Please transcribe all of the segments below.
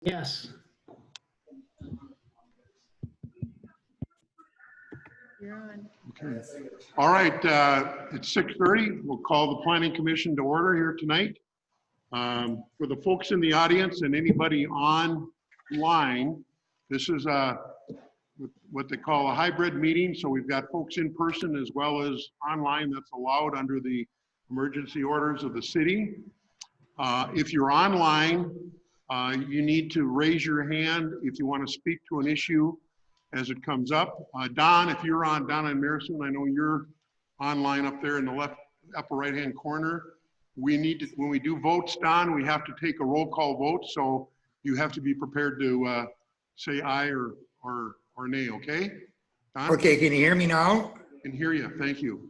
Yes. You're on. Okay. All right, it's 6:30. We'll call the Planning Commission to order here tonight. For the folks in the audience and anybody online, this is what they call a hybrid meeting. So we've got folks in person as well as online. That's allowed under the emergency orders of the city. If you're online, you need to raise your hand if you want to speak to an issue as it comes up. Don, if you're on, Don and Marison, I know you're online up there in the left upper right hand corner. We need to, when we do votes, Don, we have to take a roll call vote. So you have to be prepared to say aye or nay, okay? Don? Okay, can you hear me now? I can hear you, thank you.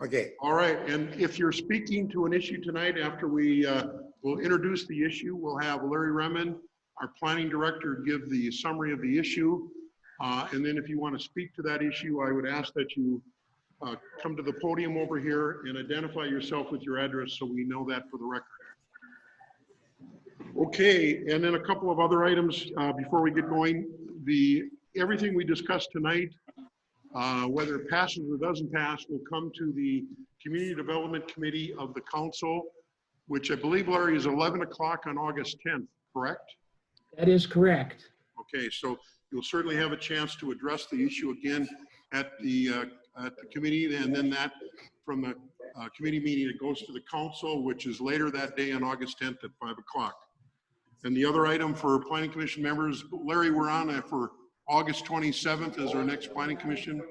Okay, All right, and if you're speaking to an issue tonight, after we will introduce the issue, we'll have Larry Remen, our planning director, give the summary of the issue. And then if you want to speak to that issue, I would ask that you come to the podium over here and identify yourself with your address so we know that for the record. Okay, and then a couple of other items before we get going. Everything we discussed tonight, whether it passes or doesn't pass, will come to the Community Development Committee of the Council, which I believe, Larry, is 11 o'clock on August 10th, correct? That is correct. Okay, so you'll certainly have a chance to address the issue again at the committee, and then that from the committee meeting, it goes to the council, which is later that day on August 10th at 5 o'clock. And the other item for Planning Commission members, Larry, we're on for August 27th is our next Planning Commission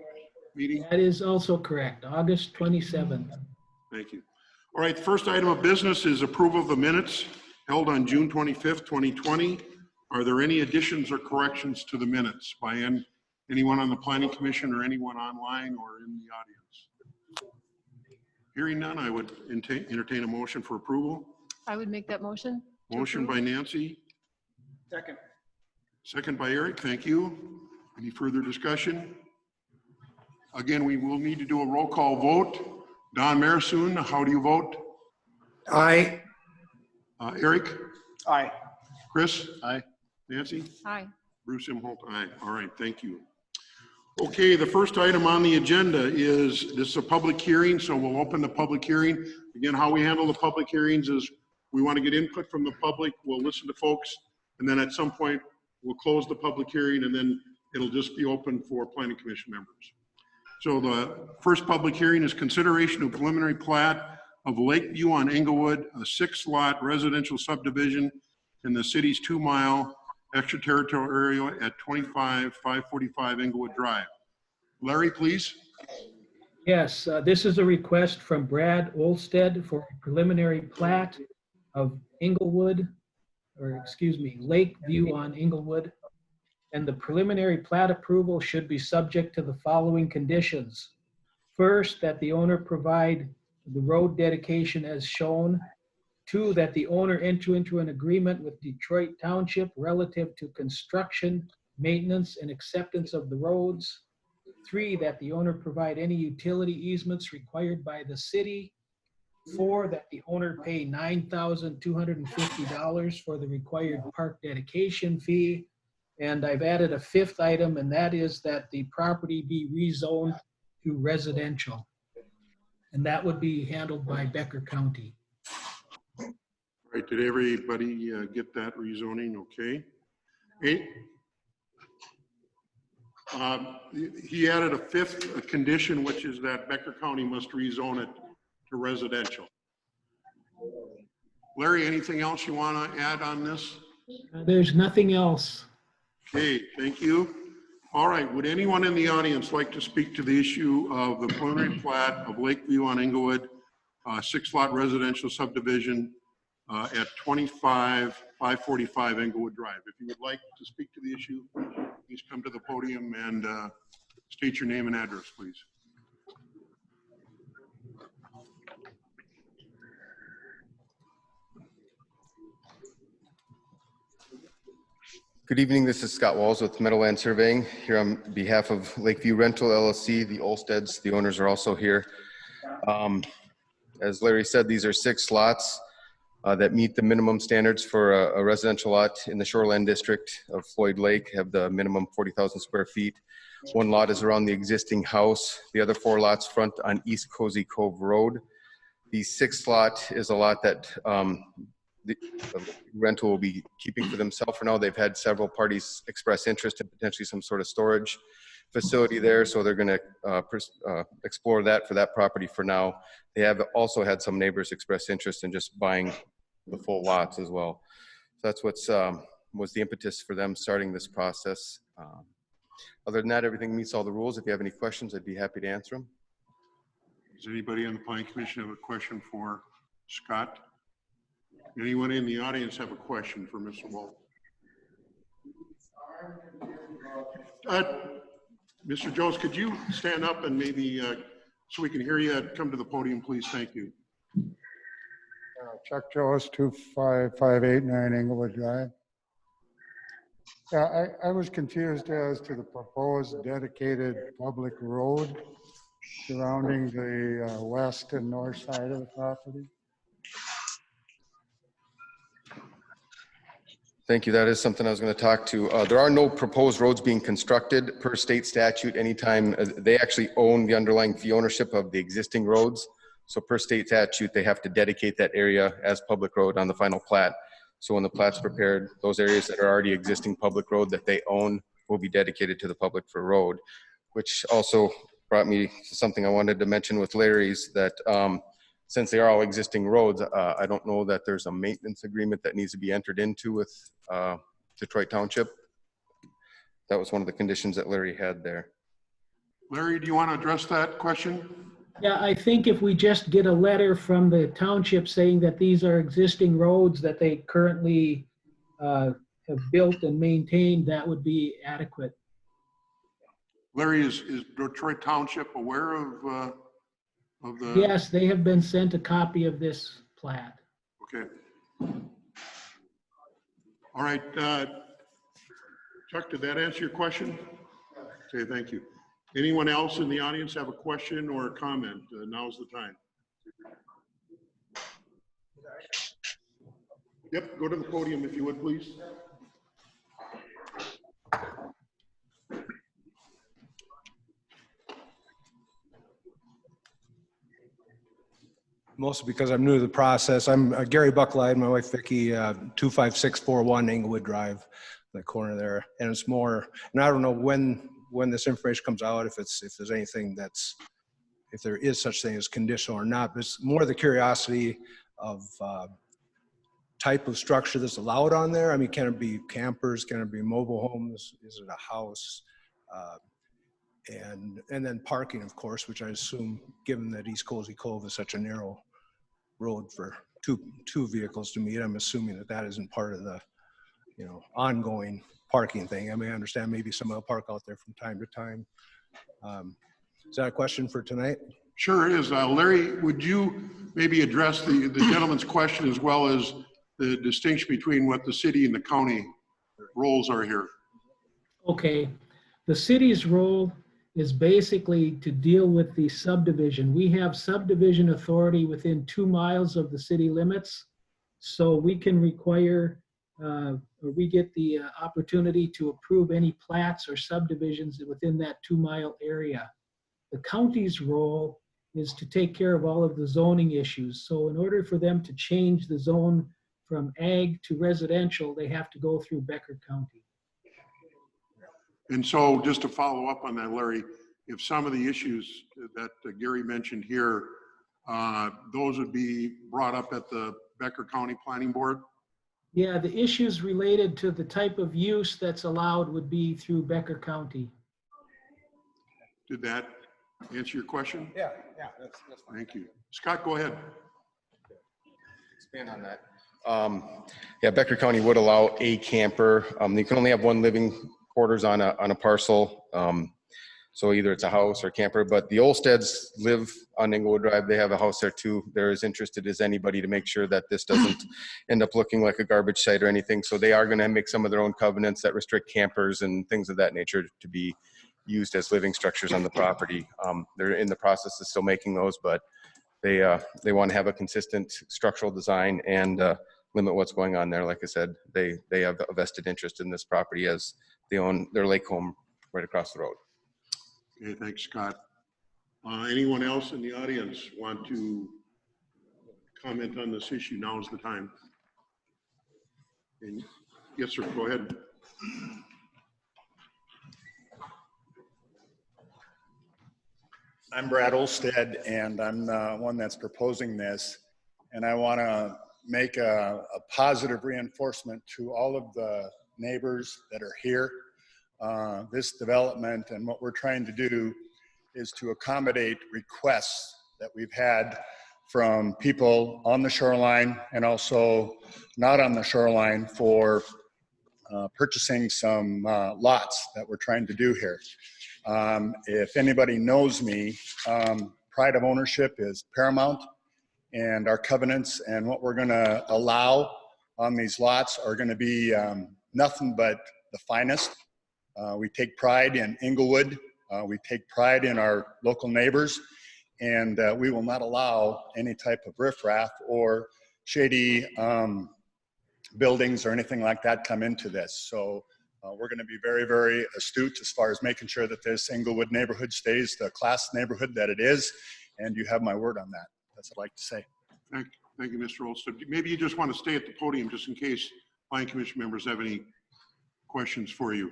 meeting. That is also correct. August 27th. Thank you. All right, the first item of business is approval of the minutes held on June 25th, 2020. Are there any additions or corrections to the minutes by anyone on the Planning Commission or anyone online or in the audience? Hearing none, I would entertain a motion for approval. I would make that motion. Motion by Nancy. Second. Second by Eric, thank you. Any further discussion? Again, we will need to do a roll call vote. Don Marison, how do you vote? aye. Eric? Aye. Chris? Aye. Nancy? Aye. Bruce Imholt, aye. All right, thank you. Okay, the first item on the agenda is, this is a public hearing, so we'll open the public hearing. Again, how we handle the public hearings is we want to get input from the public, we'll listen to folks, and then at some point, we'll close the public hearing, and then it'll just be open for Planning Commission members. So the first public hearing is consideration of preliminary plat of Lakeview on Inglewood, a 6-lot residential subdivision in the city's 2-mile extraterritorial area at 25545 Inglewood Drive. Larry, please. Yes, this is a request from Brad Olsted for a preliminary plat of Inglewood, or excuse me, Lakeview on Inglewood. And the preliminary plat approval should be subject to the following conditions. First, that the owner provide the road dedication as shown. 2, that the owner enter into an agreement with Detroit Township relative to construction, maintenance, and acceptance of the roads. 3, that the owner provide any utility easements required by the city. 4, that the owner pay $9,250 for the required park dedication fee. And I've added a 5th item, and that is that the property be rezoned to residential. And that would be handled by Becker County. All right, did everybody get that rezoning okay? Hey, he added a 5th condition, which is that Becker County must rezone it to residential. Larry, anything else you want to add on this? There's nothing else. Okay, thank you. All right, would anyone in the audience like to speak to the issue of the preliminary plat of Lakeview on Inglewood, 6-lot residential subdivision at 25545 Inglewood Drive? If you would like to speak to the issue, please come to the podium and state your name and address, please. Good evening, this is Scott Walls with Meadowland Surveying here on behalf of Lakeview Rental LLC. The Olsteds, the owners, are also here. As Larry said, these are 6 lots. that meet the minimum standards for a residential lot in the shoreline district of Floyd Lake, have the minimum 40,000 square feet. One lot is around the existing house. The other 4 lots front on East Cozy Cove Road. The 6th lot is a lot that the rental will be keeping for themselves for now. They've had several parties express interest in potentially some sort of storage facility there, so they're going to explore that for that property for now. They have also had some neighbors express interest in just buying the full lots as well. So that's what's was the impetus for them starting this process. Other than that, everything meets all the rules. If you have any questions, I'd be happy to answer them. Does anybody on the planning commission have a question for Scott? Anyone in the audience have a question for Mr. Wolf? Mr. Jones, could you stand up and maybe, so we can hear you, come to the podium, please? Thank you. Chuck Jones, 25589 Inglewood Drive. Yeah, I was confused as to the proposed dedicated public road surrounding the west and north side of the property. Thank you. That is something I was going to talk to. There are no proposed roads being constructed per state statute anytime. They actually own the underlying fee ownership of the existing roads. So per state statute, they have to dedicate that area as public road on the final plat. So when the plat's prepared, those areas that are already existing public road that they own will be dedicated to the public for road, which also brought me to something I wanted to mention with Larry's, that since they are all existing roads, I don't know that there's a maintenance agreement that needs to be entered into with Detroit Township. That was one of the conditions that Larry had there. Larry, do you want to address that question? Yeah, I think if we just get a letter from the township saying that these are existing roads that they currently have built and maintained, that would be adequate. Larry, is Detroit Township aware of the? Yes, they have been sent a copy of this plat. Okay. All right. Chuck, did that answer your question? Okay, thank you. Anyone else in the audience have a question or a comment? Now's the time. Yep, go to the podium if you would, please. Mostly because I'm new to the process. I'm Gary Buckline, my wife Vicki, 25641 Inglewood Drive, the corner there. And it's more, and I don't know when this information comes out, if there's anything if there is such thing as conditional or not, but it's more the curiosity of type of structure that's allowed on there. I mean, can it be campers? Can it be mobile homes? Is it a house? And then parking, of course, which I assume, given that East Cozy Cove is such a narrow road for two vehicles to meet, I'm assuming that isn't part of the, ongoing parking thing. I mean, I understand maybe someone will park out there from time to time. Is that a question for tonight? Sure is. Larry, would you maybe address the gentleman's question as well as the distinction between what the city and the county roles are here? Okay, the city's role is basically to deal with the subdivision. We have subdivision authority within 2 miles of the city limits. So we can require, or we get the opportunity to approve any plats or subdivisions within that 2-mile area. The county's role is to take care of all of the zoning issues. So in order for them to change the zone from ag to residential, they have to go through Becker County. And so just to follow up on that, Larry, if some of the issues that Gary mentioned here, those would be brought up at the Becker County Planning Board? Yeah, the issues related to the type of use that's allowed would be through Becker County. Did that answer your question? Yeah, that's fine. Thank you. Scott, go ahead. Expand on that. Yeah, Becker County would allow a camper. You can only have 1 living quarters on a parcel. So either it's a house or camper, but the Olsteds live on Inglewood Drive. They have a house there too. They're as interested as anybody to make sure that this doesn't end up looking like a garbage site or anything. So they are going to make some of their own covenants that restrict campers and things of that nature to be used as living structures on the property. They're in the process of still making those, but they want to have a consistent structural design and limit what's going on there. Like I said, they have a vested interest in this property as they own their lake home right across the road. Okay, thanks, Scott. Anyone else in the audience want to comment on this issue? Now is the time. And yes, sir, go ahead. I'm Brad Olstead, and I'm the one that's proposing this. And I want to make a positive reinforcement to all of the neighbors that are here. This development and what we're trying to do is to accommodate requests that we've had from people on the shoreline and also not on the shoreline for purchasing some lots that we're trying to do here. If anybody knows me, pride of ownership is paramount, and our covenants and what we're going to allow on these lots are going to be nothing but the finest. We take pride in Inglewood. We take pride in our local neighbors, and we will not allow any type of riffraff or shady buildings or anything like that come into this. So we're going to be very, very astute as far as making sure that this Inglewood neighborhood stays the class neighborhood that it is, and you have my word on that. That's what I'd like to say. Thank you, Mr. Olstead. Maybe you just want to stay at the podium just in case Planning Commission members have any questions for you.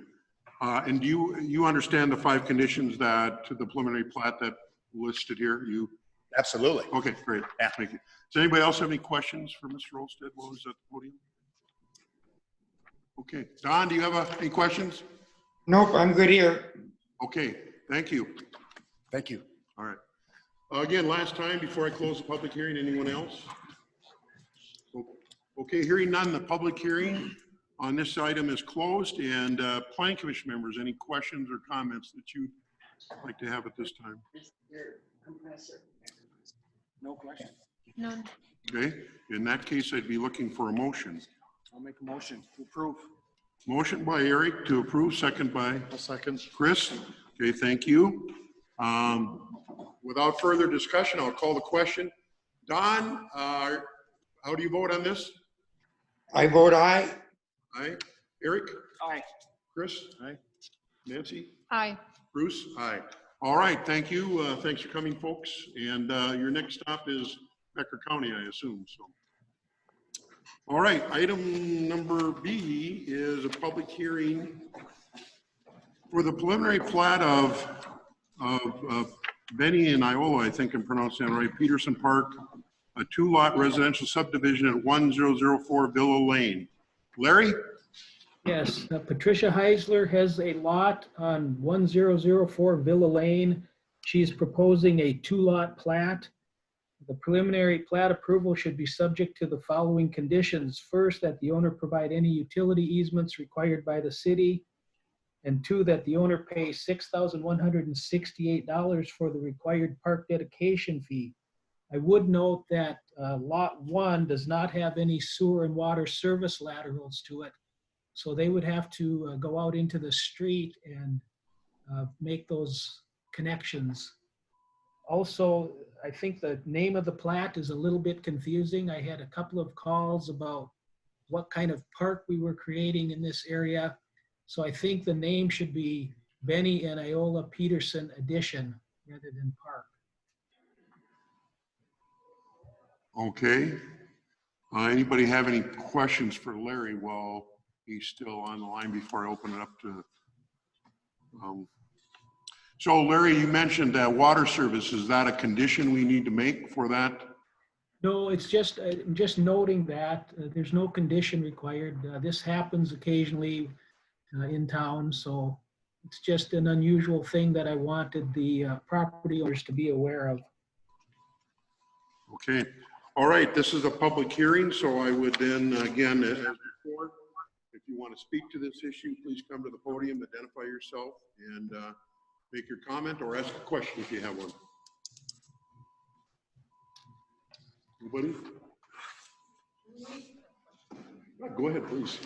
And do you understand the 5 conditions that the preliminary plat that listed here? You Absolutely. okay? Great. Yeah. Thank you. Does anybody else have any questions for Mr. Olstead while he's at the podium? Okay, Don, do you have any questions? Nope, I'm good here. Okay, thank you. Thank you. All right. Again, last time before I close the public hearing, anyone else? Okay, hearing none, the public hearing on this item is closed. And Planning Commission members, any questions or comments that you'd like to have at this time? No question. None. Okay, in that case, I'd be looking for a motion. I'll make a motion to approve. Motion by Eric to approve, second by Chris. Okay, thank you. Without further discussion, I'll call the question. Don, how do you vote on this? I vote aye. Aye. Eric? Aye. Chris? Aye. Nancy? Aye. Bruce? Aye. All right, thank you. Thanks for coming, folks. And your next stop is Becker County, I assume. So, all right, item number B is a public hearing for the preliminary plat of Benny and Iola, I think I'm pronouncing that right, Peterson Park, a 2-lot residential subdivision at 1004 Villa Lane. Larry? Yes, Patricia Heisler has a lot on 1004 Villa Lane. She's proposing a 2-lot plat. The preliminary plat approval should be subject to the following conditions. First, that the owner provide any utility easements required by the city. And 2, that the owner pay $6,168 for the required park dedication fee. I would note that Lot 1 does not have any sewer and water service laterals to it. So they would have to go out into the street and make those connections. Also, I think the name of the plat is a little bit confusing. I had a couple of calls about what kind of park we were creating in this area. So I think the name should be Benny and Iola Peterson Edition rather than Park. Okay. Anybody have any questions for Larry while he's still on the line before I open it up to? So Larry, you mentioned water service. Is that a condition we need to make for that? No, it's just noting that there's no condition required. This happens occasionally in town, so it's just an unusual thing that I wanted the property owners to be aware of. Okay. All right. This is a public hearing, so I would then, again, as before, if you want to speak to this issue, please come to the podium, identify yourself, and make your comment or ask a question if you have one. Anybody? Go ahead, please.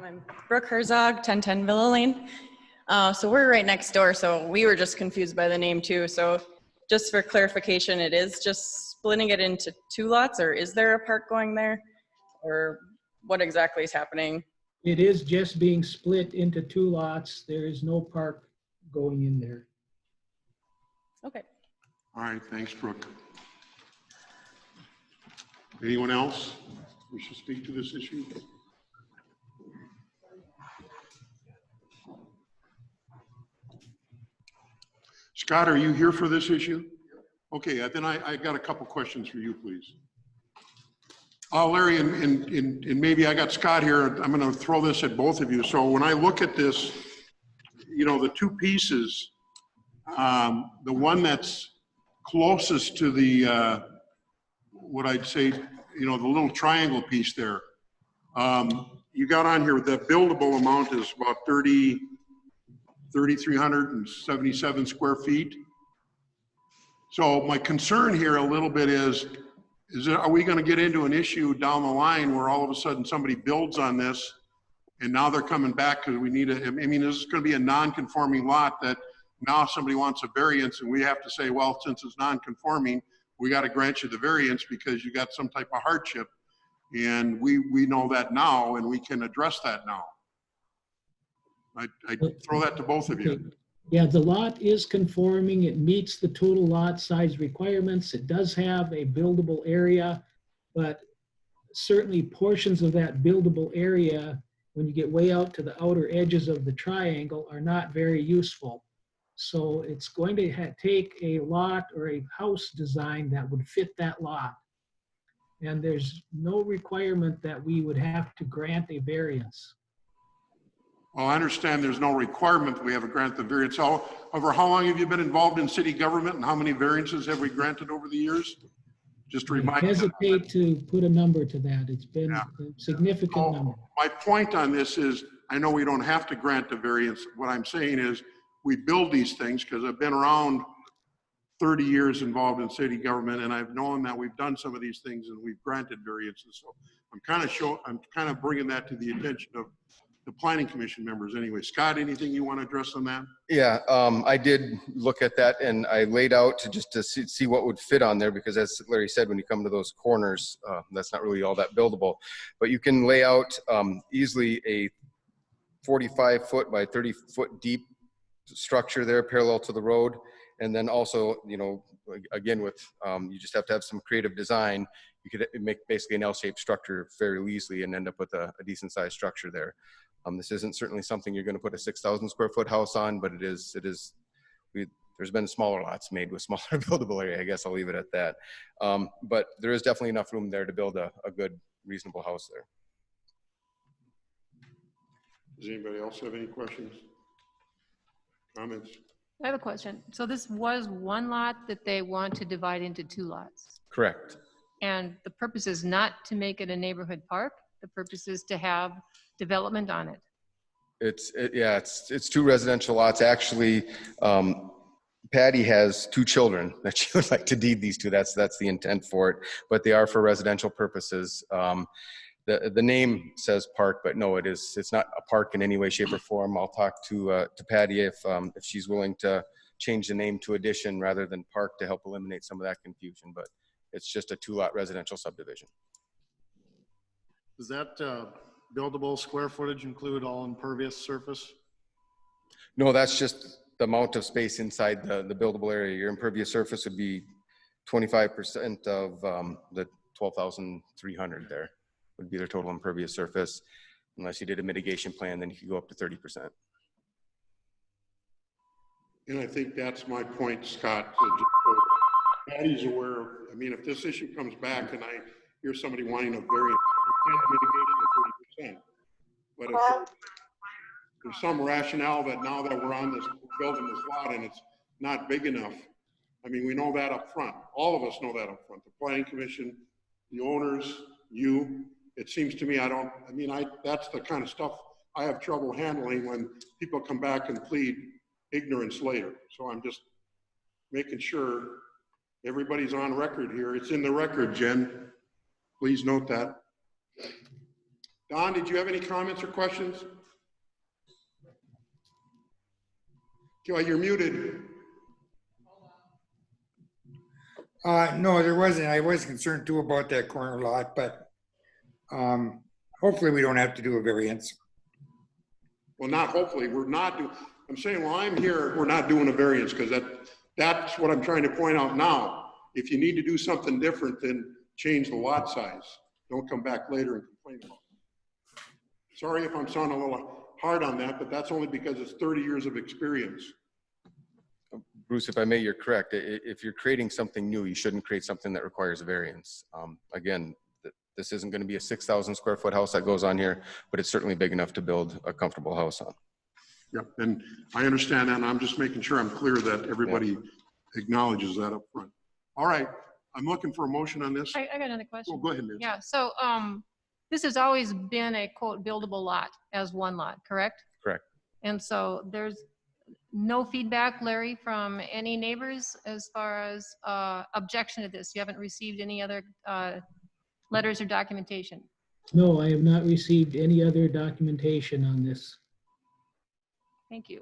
I'm Brooke Herzog, 1010 Villa Lane. So we're right next door, so we were just confused by the name too. So just for clarification, it is just splitting it into 2 lots, or is there a park going there? Or what exactly is happening? It is just being split into 2 lots. There is no park going in there. Okay. All right, thanks, Brooke. Anyone else wish to speak to this issue? Scott, are you here for this issue? Okay, then I got a couple questions for you, please. Larry, and maybe I got Scott here. I'm going to throw this at both of you. So when I look at this, you know, the 2 pieces, the one that's closest to the, what I'd say, you know, the little triangle piece there, you got on here, the buildable amount is about 3,377 square feet. So my concern here a little bit is are we going to get into an issue down the line where all of a sudden somebody builds on this and now they're coming back because we need I mean, this is going to be a non-conforming lot that now somebody wants a variance and we have to say, well, since it's non-conforming, we got to grant you the variance because you got some type of hardship. And we know that now and we can address that now. I throw that to both of you. Okay. Yeah, the lot is conforming. It meets the total lot size requirements. It does have a buildable area, but certainly portions of that buildable area, when you get way out to the outer edges of the triangle, are not very useful. So it's going to take a lot or a house design that would fit that lot. And there's no requirement that we would have to grant a variance. Well, I understand there's no requirement that we have a grant the variance. However, how long have you been involved in city government and how many variances have we granted over the years? Just to remind you. I hesitate to put a number to that. It's been a significant number. My point on this is, I know we don't have to grant the variance. What I'm saying is we build these things because I've been around 30 years involved in city government and I've known that we've done some of these things and we've granted variances. So I'm kind of bringing that to the attention of the planning commission members anyway. Scott, anything you want to address on that? Yeah, I did look at that and I laid out to see what would fit on there because as Larry said, when you come to those corners, that's not really all that buildable. But you can lay out easily a 45-foot by 30-foot deep structure there parallel to the road. And then also, you know, again, with you just have to have some creative design. You could make basically an L-shaped structure very easily and end up with a decent sized structure there. This isn't certainly something you're going to put a 6,000 square foot house on, but there's been smaller lots made with smaller buildable area. I guess I'll leave it at that. But there is definitely enough room there to build a good, reasonable house there. Does anybody else have any questions? Comments? I have a question. So this was 1 lot that they want to divide into 2 lots. Correct. And the purpose is not to make it a neighborhood park. The purpose is to have development on it. It's 2 residential lots. Actually, Patty has 2 children that she would like to deed these to. That's the intent for it, but they are for residential purposes. The name says park, but no, it's not a park in any way, shape, or form. I'll talk to Patty if she's willing to change the name to addition rather than park to help eliminate some of that confusion, but it's just a 2-lot residential subdivision. Does that buildable square footage include all impervious surface? No, that's just the amount of space inside the buildable area. Your impervious surface would be 25% of the 12,300 there would be their total impervious surface. Unless you did a mitigation plan, then you could go up to 30%. And I think that's my point, Scott. Patty's aware of, I mean, if this issue comes back and I hear somebody wanting a variance, mitigation of 30%. But if there's some rationale that now that we're on this, building this lot and it's not big enough, I mean, we know that up front. All of us know that up front. The planning commission, the owners, you. It seems to me that's the kind of stuff I have trouble handling when people come back and plead ignorance later. So I'm just making sure everybody's on record here. It's in the record, Jen. Please note that. Don, did you have any comments or questions? Okay, you're muted. No, there wasn't. I was concerned too about that corner lot, but hopefully we don't have to do a variance. Well, not hopefully, we're not doing, I'm saying while I'm here, we're not doing a variance because that's what I'm trying to point out now. If you need to do something different, then change the lot size. Don't come back later and complain about it. Sorry if I'm sounding a little hard on that, but that's only because it's 30 years of experience. Bruce, if I may, you're correct. If you're creating something new, you shouldn't create something that requires a variance. Again, this isn't going to be a 6,000 square foot house that goes on here, but it's certainly big enough to build a comfortable house on. Yep, and I understand that, and I'm just making sure I'm clear that everybody acknowledges that up front. All right, I'm looking for a motion on this. I got another question. Oh, go ahead, Nancy. Yeah, so this has always been a quote buildable lot as one lot, correct? Correct. And so there's no feedback, Larry, from any neighbors as far as objection to this? You haven't received any other letters or documentation? No, I have not received any other documentation on this. Thank you.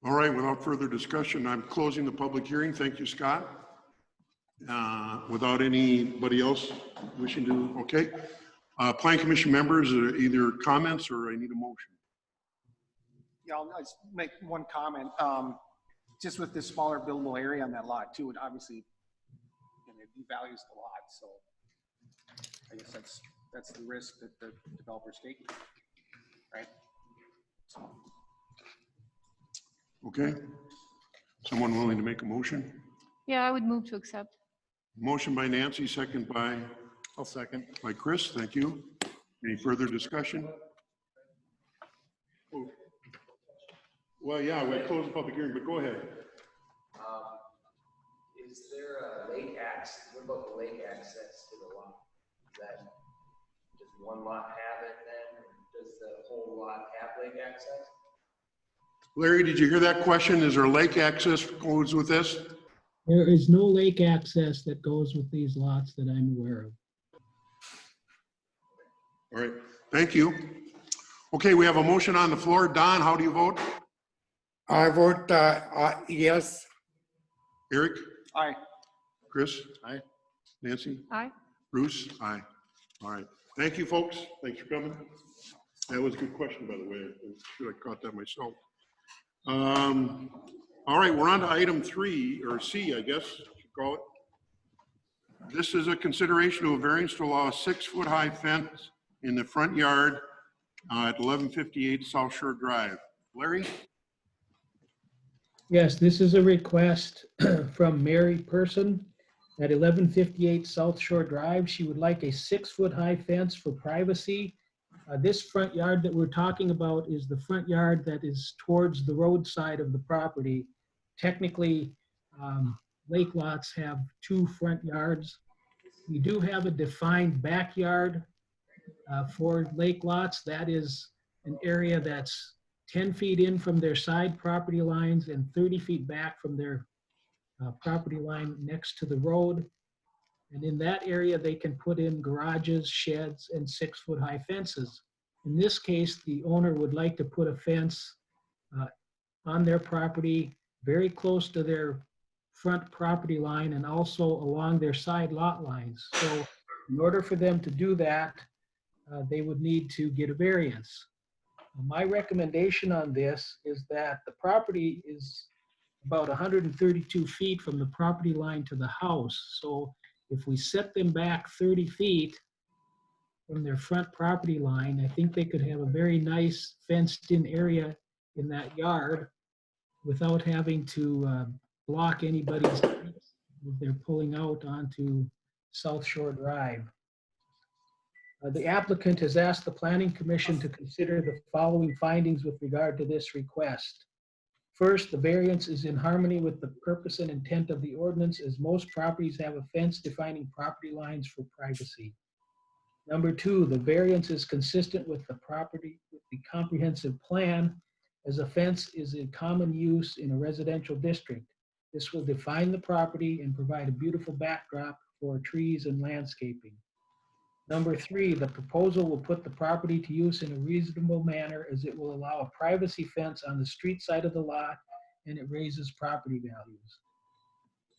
All right, without further discussion, I'm closing the public hearing. Thank you, Scott. Without anybody else wishing to, okay. Plan Commission members, either comments or I need a motion. Yeah, I'll just make one comment. Just with this smaller buildable area on that lot too, it obviously, it devalues the lot. So I guess that's the risk that the developer's taking, right? So. Okay. Someone willing to make a motion? Yeah, I would move to accept. Motion by Nancy, second by? I'll second. By Chris, thank you. Any further discussion? Oh. Well, yeah, we'll close the public hearing, but go ahead. Is there a lake access? What about the lake access to the lot? Does one lot have it then? Or does the whole lot have lake access? Larry, did you hear that question? Is there lake access goes with this? There is no lake access that goes with these lots that I'm aware of. All right, thank you. Okay, we have a motion on the floor. Don, how do you vote? I vote yes. Eric? Aye. Chris? Aye. Nancy? Aye. Bruce? Aye. All right. Thank you, folks. Thanks for coming. That was a good question, by the way. I should have caught that myself. All right, we're on to item 3, or C, I guess you call it. This is a consideration of a variance to allow a 6-foot high fence in the front yard at 1158 South Shore Drive. Larry? Yes, this is a request from Mary Person at 1158 South Shore Drive. She would like a 6-foot high fence for privacy. This front yard that we're talking about is the front yard that is towards the road side of the property. Technically, lake lots have 2 front yards. We do have a defined backyard for lake lots. That is an area that's 10 feet in from their side property lines and 30 feet back from their property line next to the road. And in that area, they can put in garages, sheds, and 6-foot high fences. In this case, the owner would like to put a fence on their property very close to their front property line and also along their side lot lines. So in order for them to do that, they would need to get a variance. My recommendation on this is that the property is about 132 feet from the property line to the house. So if we set them back 30 feet from their front property line, I think they could have a very nice fenced-in area in that yard without having to block anybody's streets if they're pulling out onto South Shore Drive. The applicant has asked the Planning Commission to consider the following findings with regard to this request. First, the variance is in harmony with the purpose and intent of the ordinance, as most properties have a fence defining property lines for privacy. Number 2, the variance is consistent with the comprehensive plan, as a fence is in common use in a residential district. This will define the property and provide a beautiful backdrop for trees and landscaping. Number 3, the proposal will put the property to use in a reasonable manner as it will allow a privacy fence on the street side of the lot and it raises property values.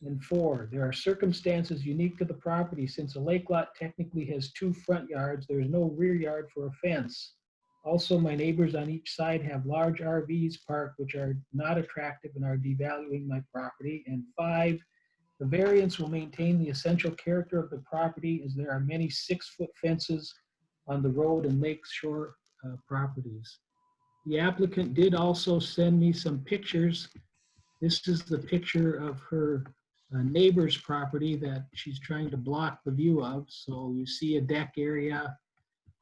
And 4, there are circumstances unique to the property. Since a lake lot technically has 2 front yards, there is no rear yard for a fence. Also, my neighbors on each side have large RVs parked which are not attractive and are devaluing my property. And 5, the variance will maintain the essential character of the property as there are many 6-foot fences on the road and lake shore properties. The applicant did also send me some pictures. This is the picture of her neighbor's property that she's trying to block the view of. So you see a deck area,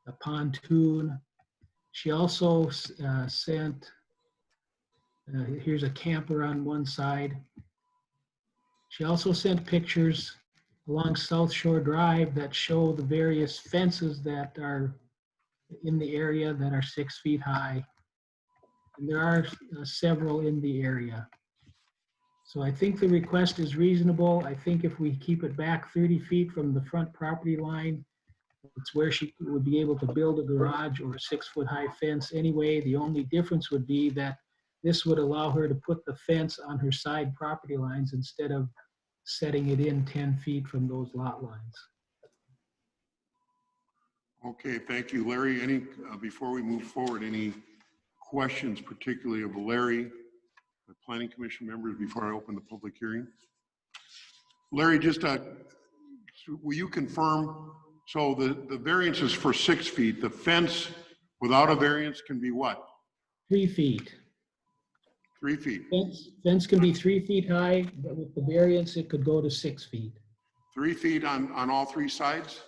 a pontoon. She also sent, here's a camper on one side. She also sent pictures along South Shore Drive that show the various fences that are in the area that are 6 feet high. And there are several in the area. So I think the request is reasonable. I think if we keep it back 30 feet from the front property line, it's where she would be able to build a garage or a 6-foot high fence anyway. The only difference would be that this would allow her to put the fence on her side property lines instead of setting it in 10 feet from those lot lines. Okay, thank you, Larry. Any, before we move forward, any questions particularly of Larry, the Planning Commission members, before I open the public hearing? Larry, just will you confirm, so the variance is for 6 feet. The fence without a variance can be what? 3 feet. 3 feet. Fence can be 3 feet high, but with the variance, it could go to 6 feet. 3 feet on all 3 sides?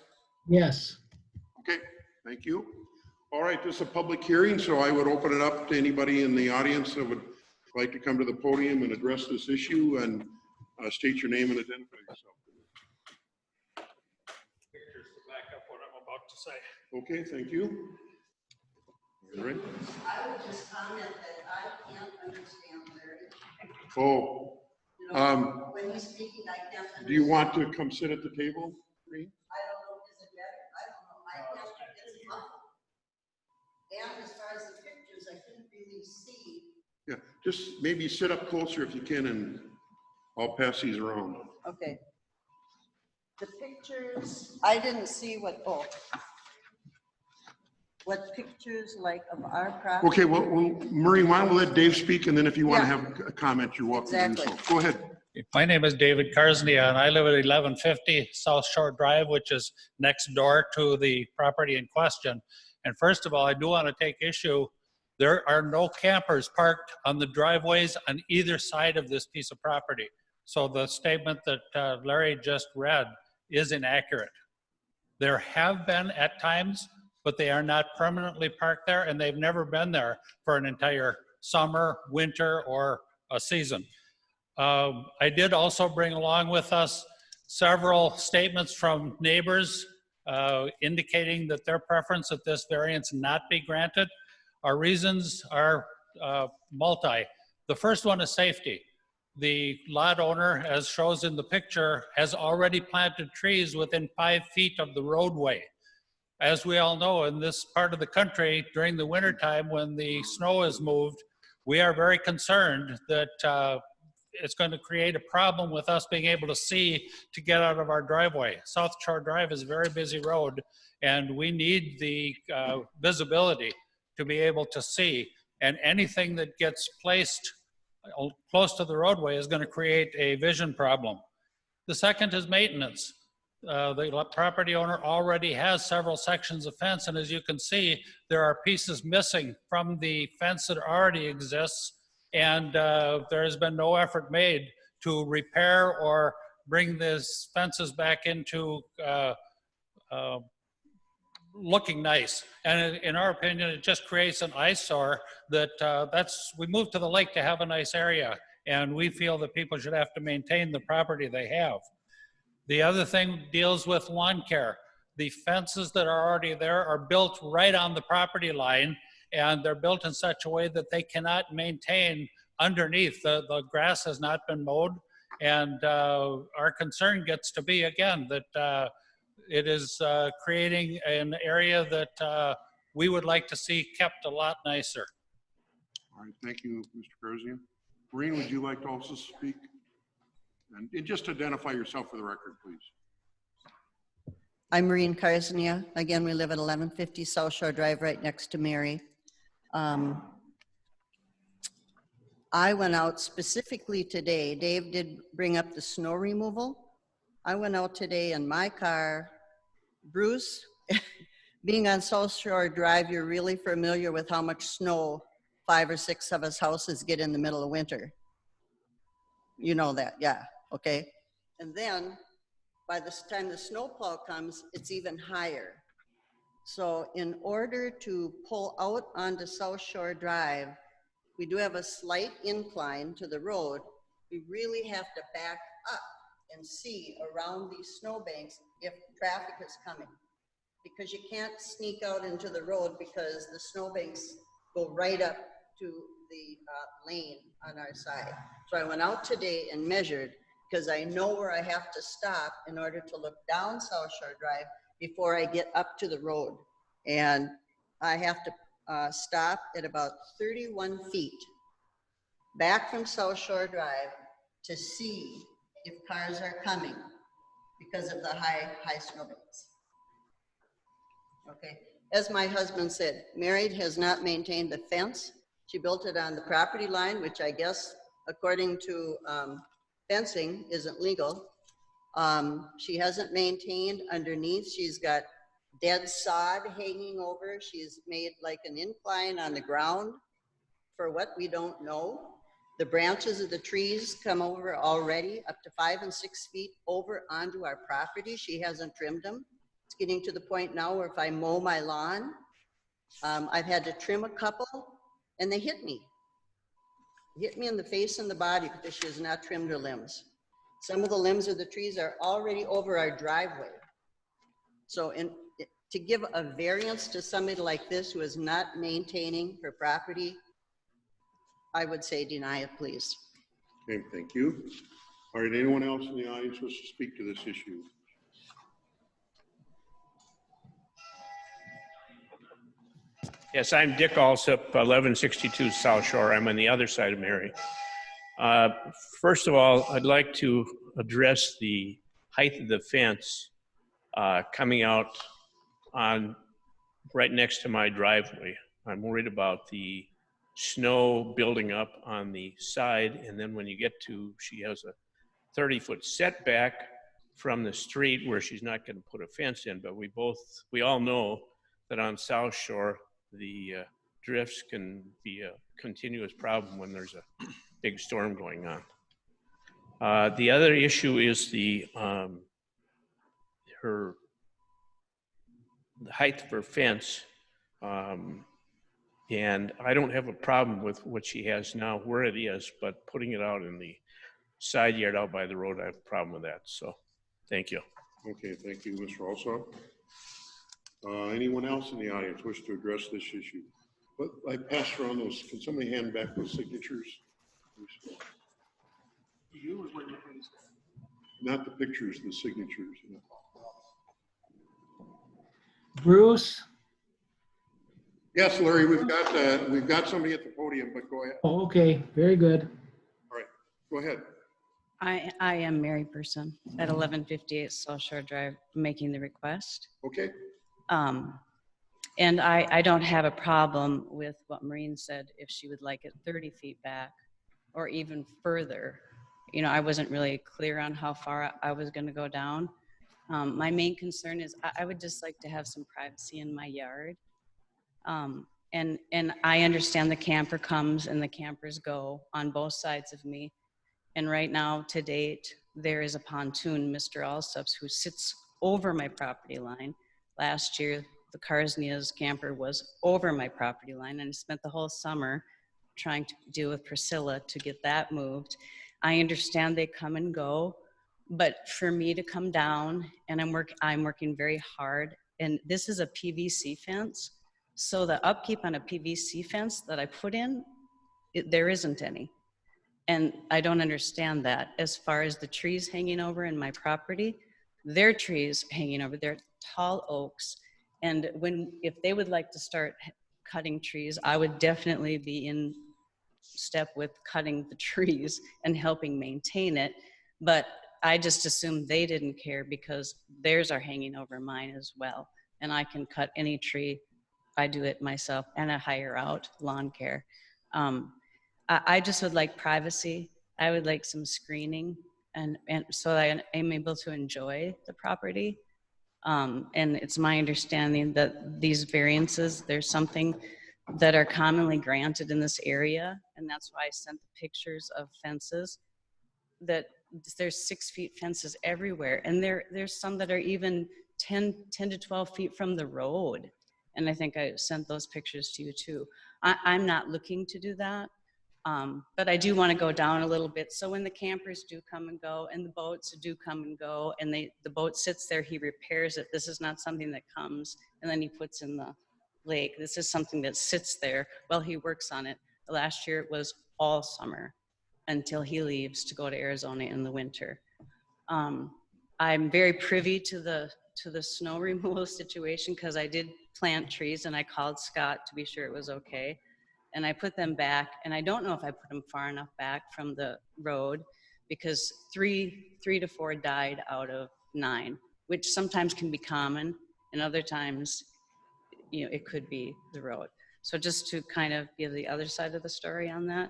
Yes. Okay, thank you. All right, this is a public hearing, so I would open it up to anybody in the audience that would like to come to the podium and address this issue and state your name and identify yourself. Pictures to back up what I'm about to say. Okay, thank you. All right. I would just comment that I can't understand Larry. Oh, You know, when he's speaking, I can't understand. do you want to come sit at the table, Green? I don't know, is it better? I don't know. I can't, it's muffled. And as far as the pictures, I couldn't really see. Yeah, just maybe sit up closer if you can, and I'll pass these around. Okay. The pictures, I didn't see what pictures like of our property. Okay, well, Marie, why don't we let Dave speak, and then if you want to Yeah. have a comment, you're welcome to do Exactly. so. Go ahead. My name is David Karsnia, and I live at 1150 South Shore Drive, which is next door to the property in question. And first of all, I do want to take issue. There are no campers parked on the driveways on either side of this piece of property. So the statement that Larry just read is inaccurate. There have been at times, but they are not permanently parked there, and they've never been there for an entire summer, winter, or a season. I did also bring along with us several statements from neighbors indicating that their preference that this variance not be granted. Our reasons are multi. The first one is safety. The lot owner, as shows in the picture, has already planted trees within 5 feet of the roadway. As we all know, in this part of the country, during the wintertime when the snow is moved, we are very concerned that it's going to create a problem with us being able to see to get out of our driveway. South Shore Drive is a very busy road, and we need the visibility to be able to see. And anything that gets placed close to the roadway is going to create a vision problem. The second is maintenance. The property owner already has several sections of fence, and as you can see, there are pieces missing from the fence that already exists, and there has been no effort made to repair or bring these fences back into looking nice. And in our opinion, it just creates an eyesore that we moved to the lake to have a nice area, and we feel that people should have to maintain the property they have. The other thing deals with lawn care. The fences that are already there are built right on the property line, and they're built in such a way that they cannot maintain underneath. The grass has not been mowed, and our concern gets to be, again, that it is creating an area that we would like to see kept a lot nicer. All right, thank you, Mr. Curzia. Maureen, would you like to also speak? And just identify yourself for the record, please. I'm Maureen Karsania. Again, we live at 1150 South Shore Drive, right next to Mary. I went out specifically today. Dave did bring up the snow removal. I went out today in my car. Bruce, being on South Shore Drive, you're really familiar with how much snow 5 or 6 of us houses get in the middle of winter. You know that, yeah, okay. And then by the time the snowplow comes, it's even higher. So in order to pull out onto South Shore Drive, we do have a slight incline to the road. We really have to back up and see around these snowbanks if traffic is coming. Because you can't sneak out into the road because the snowbanks go right up to the lane on our side. So I went out today and measured because I know where I have to stop in order to look down South Shore Drive before I get up to the road. And I have to stop at about 31 feet back from South Shore Drive to see if cars are coming because of the high snowbanks. Okay, as my husband said, Mary has not maintained the fence. She built it on the property line, which I guess, according to fencing, isn't legal. She hasn't maintained underneath. She's got dead sod hanging over. She's made like an incline on the ground for what we don't know. The branches of the trees come over already up to 5 and 6 feet over onto our property. She hasn't trimmed them. It's getting to the point now where if I mow my lawn, I've had to trim a couple and they hit me. Hit me in the face and the body because she has not trimmed her limbs. Some of the limbs of the trees are already over our driveway. So to give a variance to somebody like this who is not maintaining her property, I would say deny it, please. Okay, thank you. All right, anyone else in the audience wish to speak to this issue? Yes, I'm Dick Alsop, 1162 South Shore. I'm on the other side of Mary. First of all, I'd like to address the height of the fence coming out on right next to my driveway. I'm worried about the snow building up on the side, and then when you get to, she has a 30-foot setback from the street where she's not going to put a fence in, but we all know that on South Shore, the drifts can be a continuous problem when there's a big storm going on. The other issue is the height of her fence. And I don't have a problem with what she has now where it is, but putting it out in the side yard out by the road, I have a problem with that. So thank you. Okay, thank you, Mr. Alsop. Anyone else in the audience wish to address this issue? But I passed around those. Can somebody hand back those signatures? Not the pictures, the signatures. Bruce? Yes, Larry, we've got somebody at the podium, but go ahead. Oh, okay, very good. All right, go ahead. I am Mary Person at 1158 South Shore Drive, making the request. Okay. And I don't have a problem with what Maureen said, if she would like it 30 feet back or even further. You know, I wasn't really clear on how far I was going to go down. My main concern is I would just like to have some privacy in my yard. And I understand the camper comes and the campers go on both sides of me. And right now, to date, there is a pontoon, Mr. Alsop's, who sits over my property line. Last year, the Karsnia's camper was over my property line, and I spent the whole summer trying to deal with Priscilla to get that moved. I understand they come and go, but for me to come down, and I'm working very hard, and this is a PVC fence, so the upkeep on a PVC fence that I put in, there isn't any. And I don't understand that. As far as the trees hanging over in my property, their trees hanging over there, tall oaks. And if they would like to start cutting trees, I would definitely be in step with cutting the trees and helping maintain it. But I just assumed they didn't care because theirs are hanging over mine as well. And I can cut any tree. I do it myself, and I hire out lawn care. I just would like privacy. I would like some screening, and so I am able to enjoy the property. And it's my understanding that these variances, there's something that are commonly granted in this area, and that's why I sent the pictures of fences, that there's 6 feet fences everywhere, and there's some that are even 10 to 12 feet from the road. And I think I sent those pictures to you too. I'm not looking to do that, but I do want to go down a little bit. So when the campers do come and go, and the boats do come and go, and the boat sits there, he repairs it. This is not something that comes and then he puts in the lake. This is something that sits there while he works on it. Last year it was all summer until he leaves to go to Arizona in the winter. I'm very privy to the snow removal situation because I did plant trees, and I called Scott to be sure it was okay. And I put them back, and I don't know if I put them far enough back from the road, because 3 to 4 died out of 9, which sometimes can be common, and other times, it could be the road. So just to kind of give the other side of the story on that,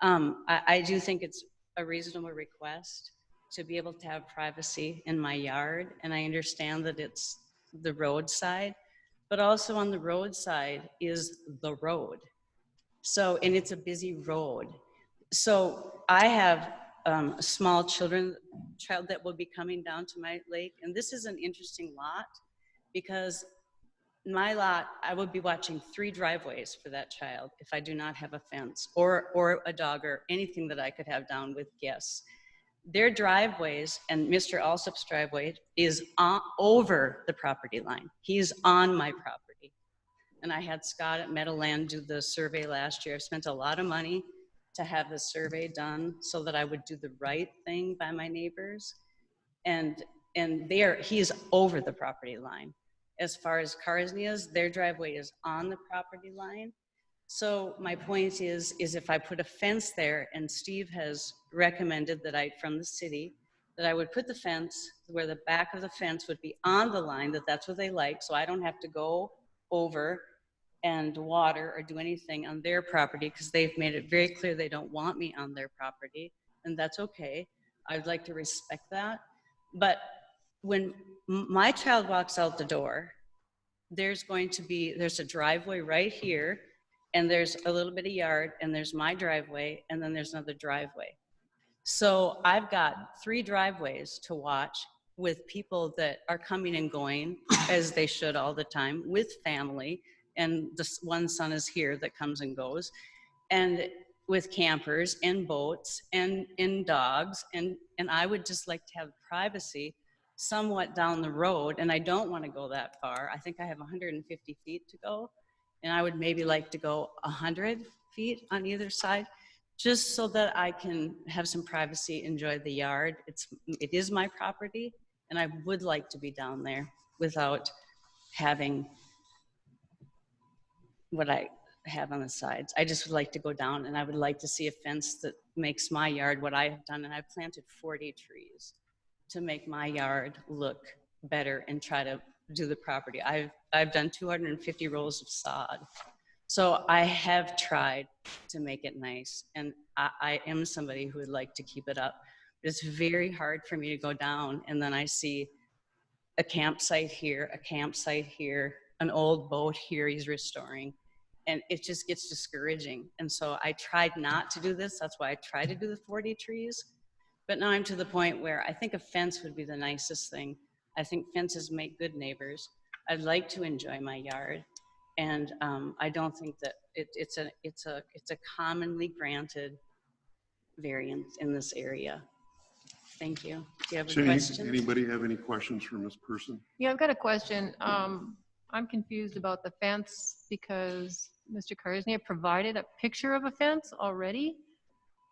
I do think it's a reasonable request to be able to have privacy in my yard, and I understand that it's the roadside, but also on the roadside is the road. So, and it's a busy road. So I have a small child that will be coming down to my lake, and this is an interesting lot because my lot, I would be watching 3 driveways for that child if I do not have a fence or a dog or anything that I could have down with guests. Their driveways, and Mr. Alsop's driveway, is over the property line. He's on my property. And I had Scott at Meadowland do the survey last year. I've spent a lot of money to have the survey done so that I would do the right thing by my neighbors. And he's over the property line. As far as Karsnia's, their driveway is on the property line. So my point is if I put a fence there, and Steve has recommended that from the city, that I would put the fence where the back of the fence would be on the line, that's what they like, so I don't have to go over and water or do anything on their property, because they've made it very clear they don't want me on their property, and that's okay. I'd like to respect that. But when my child walks out the door, there's a driveway right here, and there's a little bit of yard, and there's my driveway, and then there's another driveway. So I've got 3 driveways to watch with people that are coming and going, as they should all the time, with family, and this one son is here that comes and goes, and with campers and boats and dogs, and I would just like to have privacy somewhat down the road, and I don't want to go that far. I think I have 150 feet to go, and I would maybe like to go 100 feet on either side, just so that I can have some privacy, enjoy the yard. It is my property, and I would like to be down there without having what I have on the sides. I just would like to go down, and I would like to see a fence that makes my yard what I have done, and I've planted 40 trees to make my yard look better and try to do the property. I've done 250 rolls of sod. So I have tried to make it nice, and I am somebody who would like to keep it up. But it's very hard for me to go down, and then I see a campsite here, an old boat here he's restoring, and it just gets discouraging. And so I tried not to do this. That's why I tried to do the 40 trees. But now I'm to the point where I think a fence would be the nicest thing. I think fences make good neighbors. I'd like to enjoy my yard. And I don't think that it's a commonly granted variance in this area. Thank you. Do you have a question? Anybody have any questions for Ms. Person? Yeah, I've got a question. I'm confused about the fence because Mr. Karsnia provided a picture of a fence already,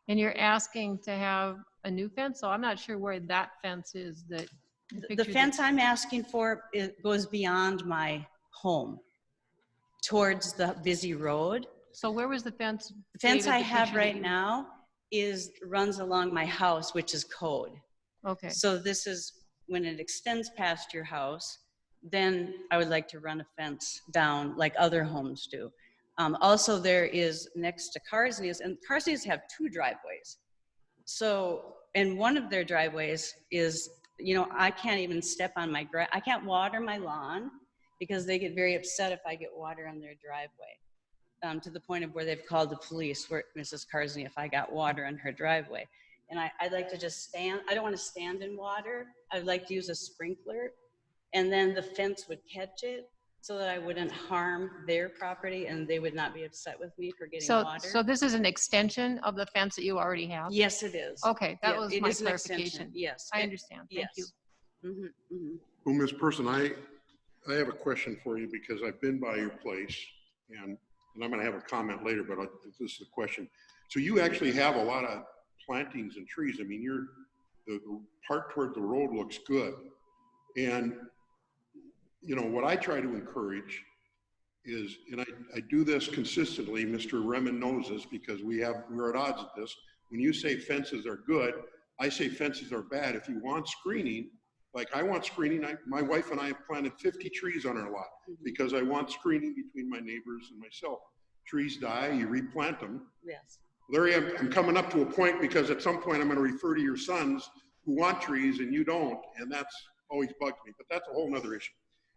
and you're asking to have a new fence, so I'm not sure where that fence is that The fence I'm asking for, it goes beyond my home towards the busy road. So where was the fence? The fence David, I the have picture that right you- now runs along my house, which is code. Okay. So this is, when it extends past your house, then I would like to run a fence down like other homes do. Also, there is next to Carsney's, and Carsney's have 2 driveways. So, and one of their driveways is, you know, I can't even step on my I can't water my lawn because they get very upset if I get water on their driveway. To the point of where they've called the police, where Mrs. Carsney, if I got water on her driveway. And I'd like to just stand, I don't want to stand in water. I'd like to use a sprinkler, and then the fence would catch it so that I wouldn't harm their property and they would not be upset with me for getting water. So this is an extension of the fence that you already have? Yes, it is. Okay, that Yeah, was it my is an extension, clarification. yes. I understand, thank you. Yes. Well, Ms. Person, I have a question for you because I've been by your place and I'm going to have a comment later, but this is a question. So you actually have a lot of plantings and trees. I mean, the part toward the road looks good. And, you know, what I try to encourage is, and I do this consistently, Mr. Remen knows this because we're at odds at this. When you say fences are good, I say fences are bad. If you want screening, like I want screening, my wife and I have planted 50 trees on our lot because I want screening between my neighbors and myself. Trees die, you replant them. Yes. Larry, I'm coming up to a point because at some point I'm going to refer to your sons who want trees and you don't, and that's always bugged me, but that's a whole nother issue.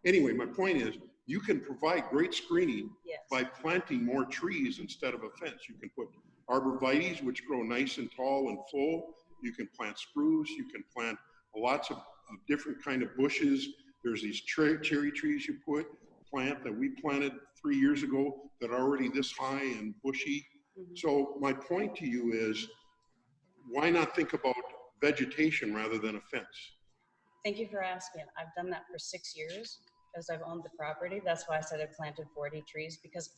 Anyway, my point is you can provide great screening by planting more trees instead of a fence. You can put arborvitaes, which grow nice and tall and full. You can plant spruce. You can plant lots of different kind of bushes. There's these cherry trees you plant that we planted 3 years ago that are already this high and bushy. So my point to you is, why not think about vegetation rather than a fence? Thank you for asking. I've done that for 6 years as I've owned the property. That's why I said I planted 40 trees, because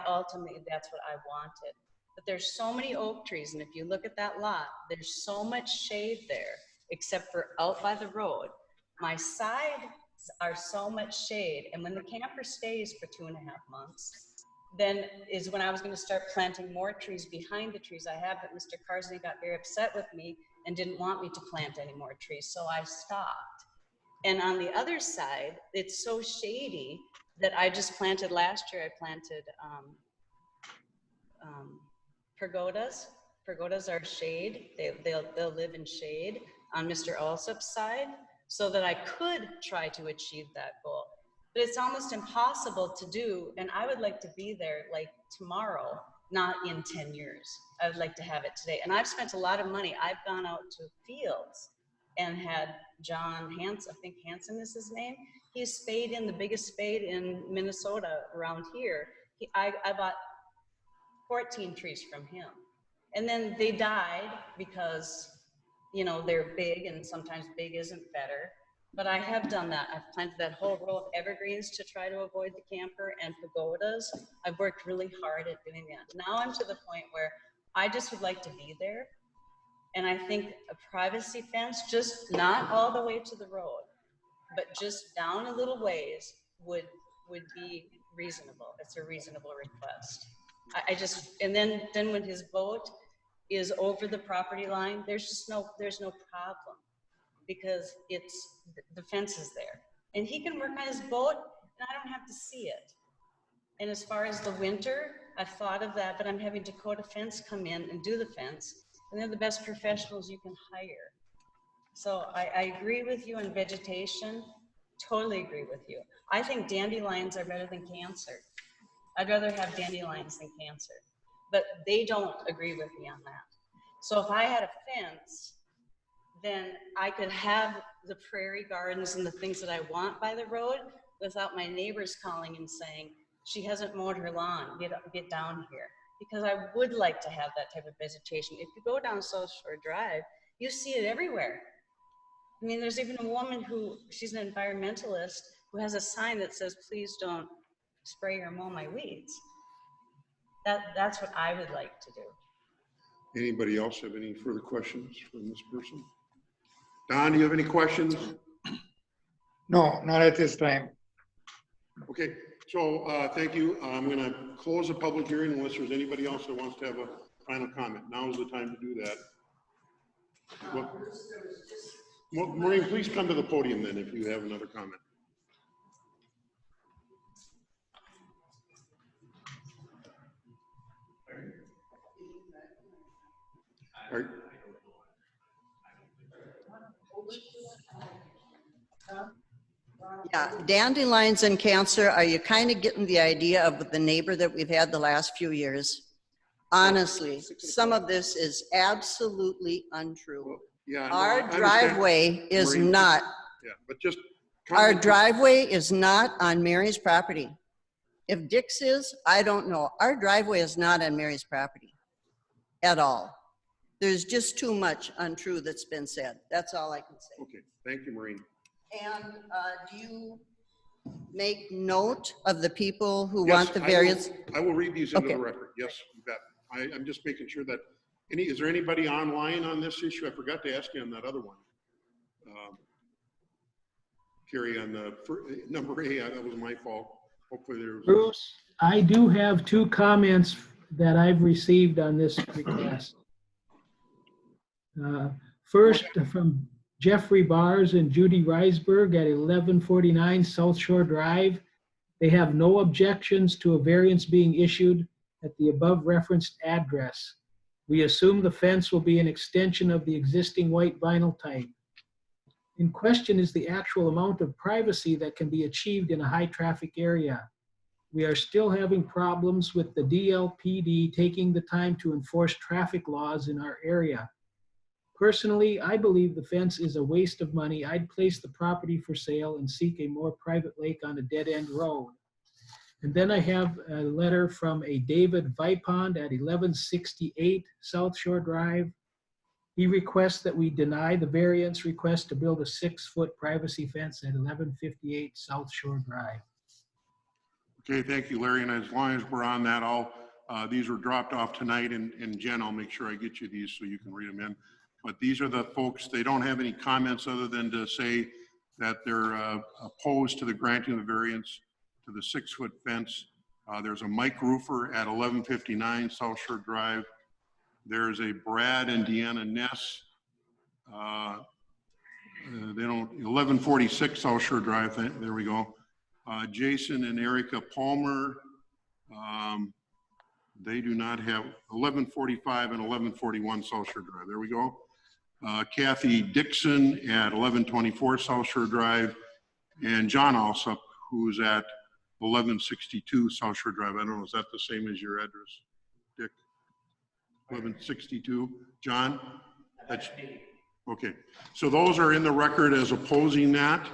ultimately, that's what I wanted. But there's so many oak trees, and if you look at that lot, there's so much shade there, except for out by the road. My sides are so much shade, and when the camper stays for 2.5 months, then is when I was going to start planting more trees behind the trees I have, but Mr. Carsney got very upset with me and didn't want me to plant any more trees, so I stopped. And on the other side, it's so shady that I just planted, last year I planted pergolas. Pergolas are shade. They'll live in shade on Mr. Alsop's side, so that I could try to achieve that goal. But it's almost impossible to do, and I would like to be there like tomorrow, not in 10 years. I would like to have it today. And I've spent a lot of money. I've gone out to fields and had John Hanson, I think Hanson is his name. He's spade in the biggest spade in Minnesota around here. I bought 14 trees from him. And then they died because, you know, they're big, and sometimes big isn't better. But I have done that. I've planted that whole row of evergreens to try to avoid the camper, and pagodas. I've worked really hard at doing that. Now I'm to the point where I just would like to be there. And I think a privacy fence, just not all the way to the road, but just down a little ways would be reasonable. It's a reasonable request. And then when his boat is over the property line, there's no problem, because the fence is there. And he can work on his boat, and I don't have to see it. And as far as the winter, I've thought of that, but I'm having Dakota Fence come in and do the fence, and they're the best professionals you can hire. So I agree with you on vegetation, totally agree with you. I think dandelions are better than cancer. I'd rather have dandelions than cancer, but they don't agree with me on that. So if I had a fence, then I could have the prairie gardens and the things that I want by the road without my neighbors calling and saying, she hasn't mowed her lawn, get down here. Because I would like to have that type of vegetation. If you go down South Shore Drive, you see it everywhere. I mean, there's even a woman she's an environmentalist, who has a sign that says, please don't spray or mow my weeds. That's what I would like to do. Anybody else have any further questions from this person? Don, do you have any questions? No, not at this time. Okay, so thank you. I'm going to close the public hearing unless there's anybody else that wants to have a final comment. Now is the time to do that. Well, Maureen, please come to the podium then if you have another comment. Yeah, dandelions and cancer, are you kind of getting the idea of the neighbor that we've had the last few years? Honestly, some of this is absolutely untrue. Yeah, no, I Our understand. driveway is Maureen, not, Yeah, but just. our driveway is not on Mary's property. If Dick's is, I don't know. Our driveway is not on Mary's property at all. There's just too much untrue that's been said. That's all I can say. Okay, thank you, Maureen. And do you make note of the people who Yes, want the variance? I will read these into Okay. the record. Yes, you bet. I'm just making sure that is there anybody online on this issue? I forgot to ask you on that other one. Carrie, on the number A, that was my fault. Hopefully there's. Bruce, I do have 2 comments that I've received on this request. First, from Jeffrey Bars and Judy Reisberg at 1149 South Shore Drive. They have no objections to a variance being issued at the above referenced address. We assume the fence will be an extension of the existing white vinyl type. In question is the actual amount of privacy that can be achieved in a high traffic area. We are still having problems with the DLPD taking the time to enforce traffic laws in our area. Personally, I believe the fence is a waste of money. I'd place the property for sale and seek a more private lake on a dead-end road. And then I have a letter from a David Vipond at 1168 South Shore Drive. He requests that we deny the variance request to build a 6-foot privacy fence at 1158 South Shore Drive. Okay, thank you, Larry. And as long as we're on that, these were dropped off tonight, and Jen, I'll make sure I get you these so you can read them in. But these are the folks, they don't have any comments other than to say that they're opposed to the granting of the variance to the 6-foot fence. There's a Mike Roofer at 1159 South Shore Drive. There's a Brad and Deanna Ness. They don't, 1146 South Shore Drive, there we go. Jason and Erica Palmer. They do not have 1145 and 1141 South Shore Drive. There we go. Kathy Dixon at 1124 South Shore Drive, and John Alsop, who's at 1162 South Shore Drive. I don't know, is that the same as your address, Dick? 1162, John? That's, okay, so those are in the record as opposing that.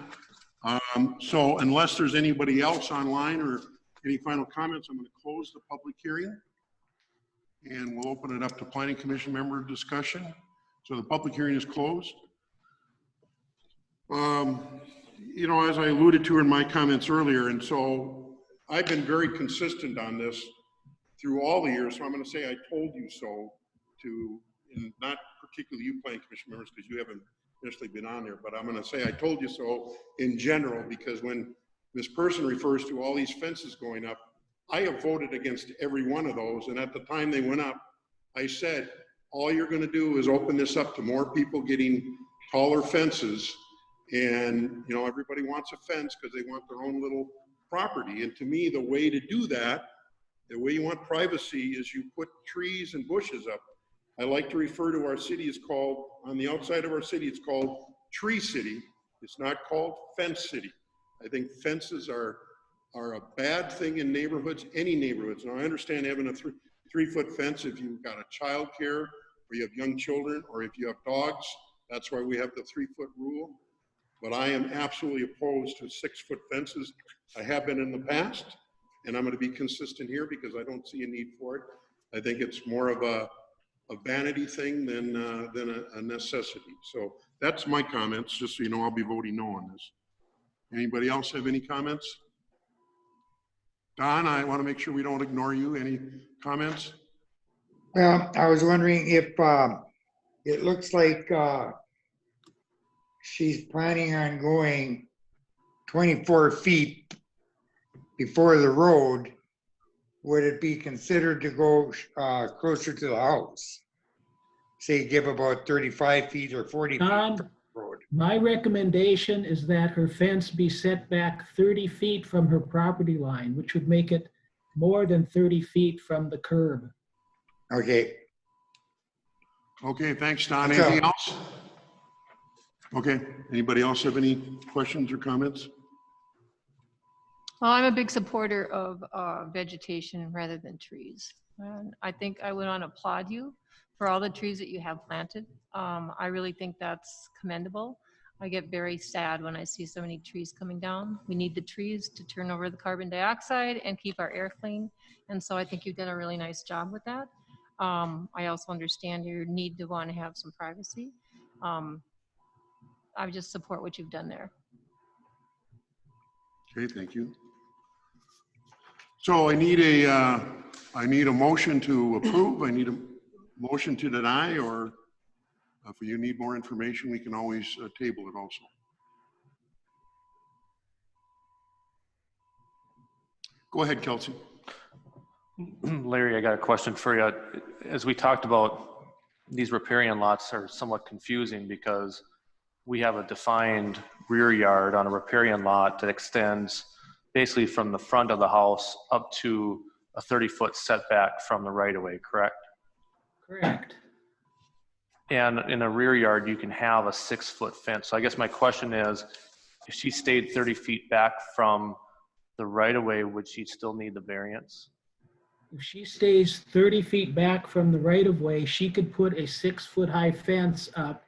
So unless there's anybody else online or any final comments, I'm going to close the public hearing, and we'll open it up to Planning Commission member discussion. So the public hearing is closed. You know, as I alluded to in my comments earlier, and so I've been very consistent on this through all the years. So I'm going to say I told you so to, and not particularly you Planning Commission members, because you haven't initially been on there, but I'm going to say I told you so in general, because when this person refers to all these fences going up, I have voted against every one of those. And at the time they went up, I said, all you're going to do is open this up to more people getting taller fences. And, you know, everybody wants a fence because they want their own little property. And to me, the way to do that, the way you want privacy, is you put trees and bushes up. I like to refer to our city as called, on the outside of our city, it's called Tree City. It's not called Fence City. I think fences are a bad thing in neighborhoods, any neighborhoods. Now I understand having a 3-foot fence if you've got a child care, or you have young children, or if you have dogs. That's why we have the 3-foot rule. But I am absolutely opposed to 6-foot fences. I have been in the past, and I'm going to be consistent here because I don't see a need for it. I think it's more of a vanity thing than a necessity. So that's my comments, just so you know. I'll be voting no on this. Anybody else have any comments? Don, I want to make sure we don't ignore you. Any comments? Well, I was wondering if it looks like she's planning on going 24 feet before the road, would it be considered to go closer to the house? Say give about 35 feet or 40 feet from the road. My recommendation is that her fence be set back 30 feet from her property line, which would make it more than 30 feet from the curb. Okay. Okay, thanks, Don. That's Anything all. else? Okay, anybody else have any questions or comments? Well, I'm a big supporter of vegetation rather than trees. And I think I would want to applaud you for all the trees that you have planted. I really think that's commendable. I get very sad when I see so many trees coming down. We need the trees to turn over the carbon dioxide and keep our air clean. And so I think you've done a really nice job with that. I also understand your need to want to have some privacy. I just support what you've done there. Okay, thank you. So I need a motion to approve. I need a motion to deny, or if you need more information, we can always table it also. Go ahead, Kelsey. Larry, I got a question for you. As we talked about, these riparian lots are somewhat confusing because we have a defined rear yard on a riparian lot that extends basically from the front of the house up to a 30-foot setback from the right-of-way, correct? Correct. And in a rear yard, you can have a 6-foot fence. So I guess my question is, if she stayed 30 feet back from the right-of-way, would she still need the variance? If she stays 30 feet back from the right-of-way, she could put a 6-foot high fence up,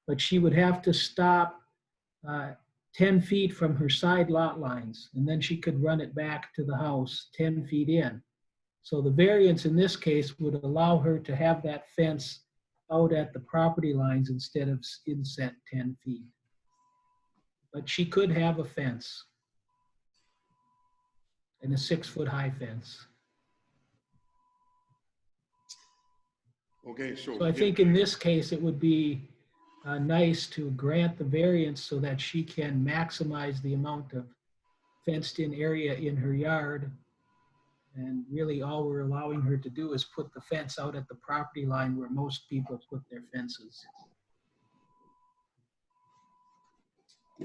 but she would have to stop 10 feet from her side lot lines, and then she could run it back to the house 10 feet in. So the variance in this case would allow her to have that fence out at the property lines instead of inset 10 feet. But she could have a fence and a 6-foot high fence. Okay, So I think in this case, it would be nice to grant the variance so that she can maximize the amount of fenced-in area in her yard. And really all we're allowing her to do is put the fence out at the property line where most people put their fences.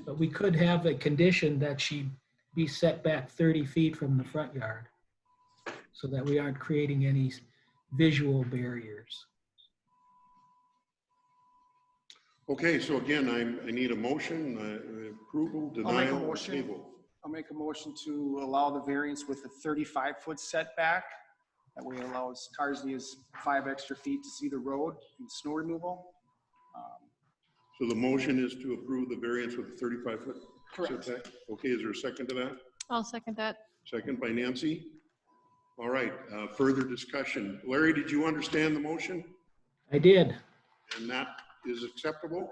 But we could have a condition that she be set back 30 feet from the front yard so that we aren't creating any visual barriers. Okay, so again, I need a motion, approval, denial, or table. I'll make a motion to allow the variance with a 35-foot setback. That way it allows cars to use 5 extra feet to see the road and snow removal. So the motion is to approve the variance with a 35-foot Correct. setback. Okay, is there a second to that? I'll second that. Second by Nancy. All right, further discussion. Larry, did you understand the motion? I did. And that is acceptable?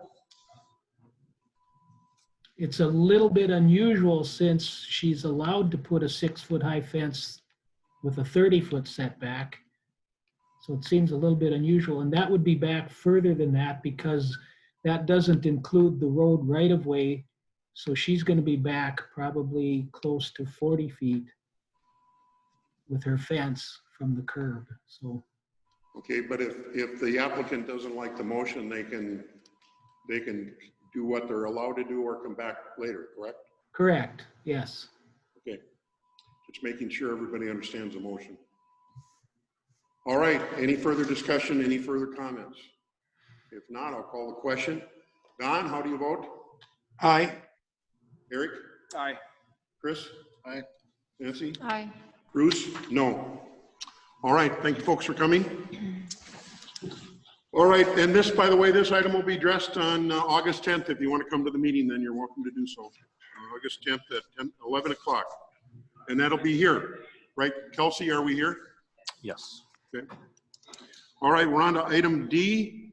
It's a little bit unusual since she's allowed to put a 6-foot high fence with a 30-foot setback. So it seems a little bit unusual, and that would be back further than that because that doesn't include the road right of way. So she's going to be back probably close to 40 feet with her fence from the curb. So. Okay, but if the applicant doesn't like the motion, they can do what they're allowed to do or come back later, correct? Correct, yes. Okay, just making sure everybody understands the motion. All right, any further discussion, any further comments? If not, I'll call the question. Don, how do you vote? Aye. Eric? Aye. Chris? Aye. Nancy? Aye. Bruce? No. All right, thank you folks for coming. All right, and this, by the way, this item will be addressed on August 10th. If you want to come to the meeting, then you're welcome to do so. August 10th at 11 o'clock. And that'll be here, right? Kelsey, are we here? Yes. Okay. All right, we're on to item D.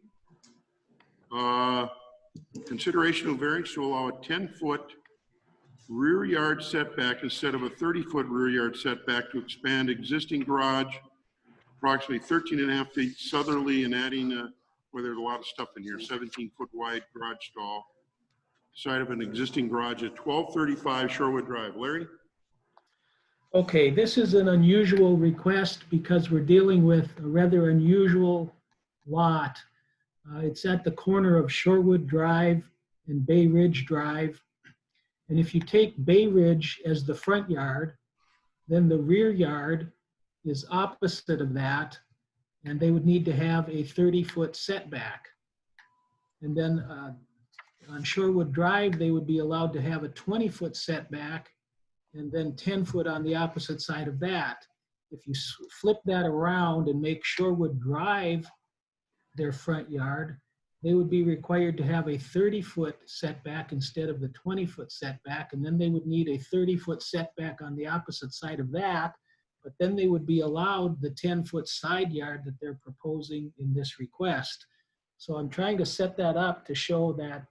Consideration of variance to allow a 10-foot rear yard setback instead of a 30-foot rear yard setback to expand existing garage approximately 13.5 feet southerly and adding, well, there's a lot of stuff in here, 17-foot wide garage stall, side of an existing garage at 1235 Shorewood Drive. Larry? Okay, this is an unusual request because we're dealing with a rather unusual lot. It's at the corner of Shorewood Drive and Bay Ridge Drive. And if you take Bay Ridge as the front yard, then the rear yard is opposite of that, and they would need to have a 30-foot setback. And then on Shorewood Drive, they would be allowed to have a 20-foot setback and then 10 foot on the opposite side of that. If you flip that around and make Shorewood Drive their front yard, they would be required to have a 30-foot setback instead of the 20-foot setback, and then they would need a 30-foot setback on the opposite side of that, but then they would be allowed the 10-foot side yard that they're proposing in this request. So I'm trying to set that up to show that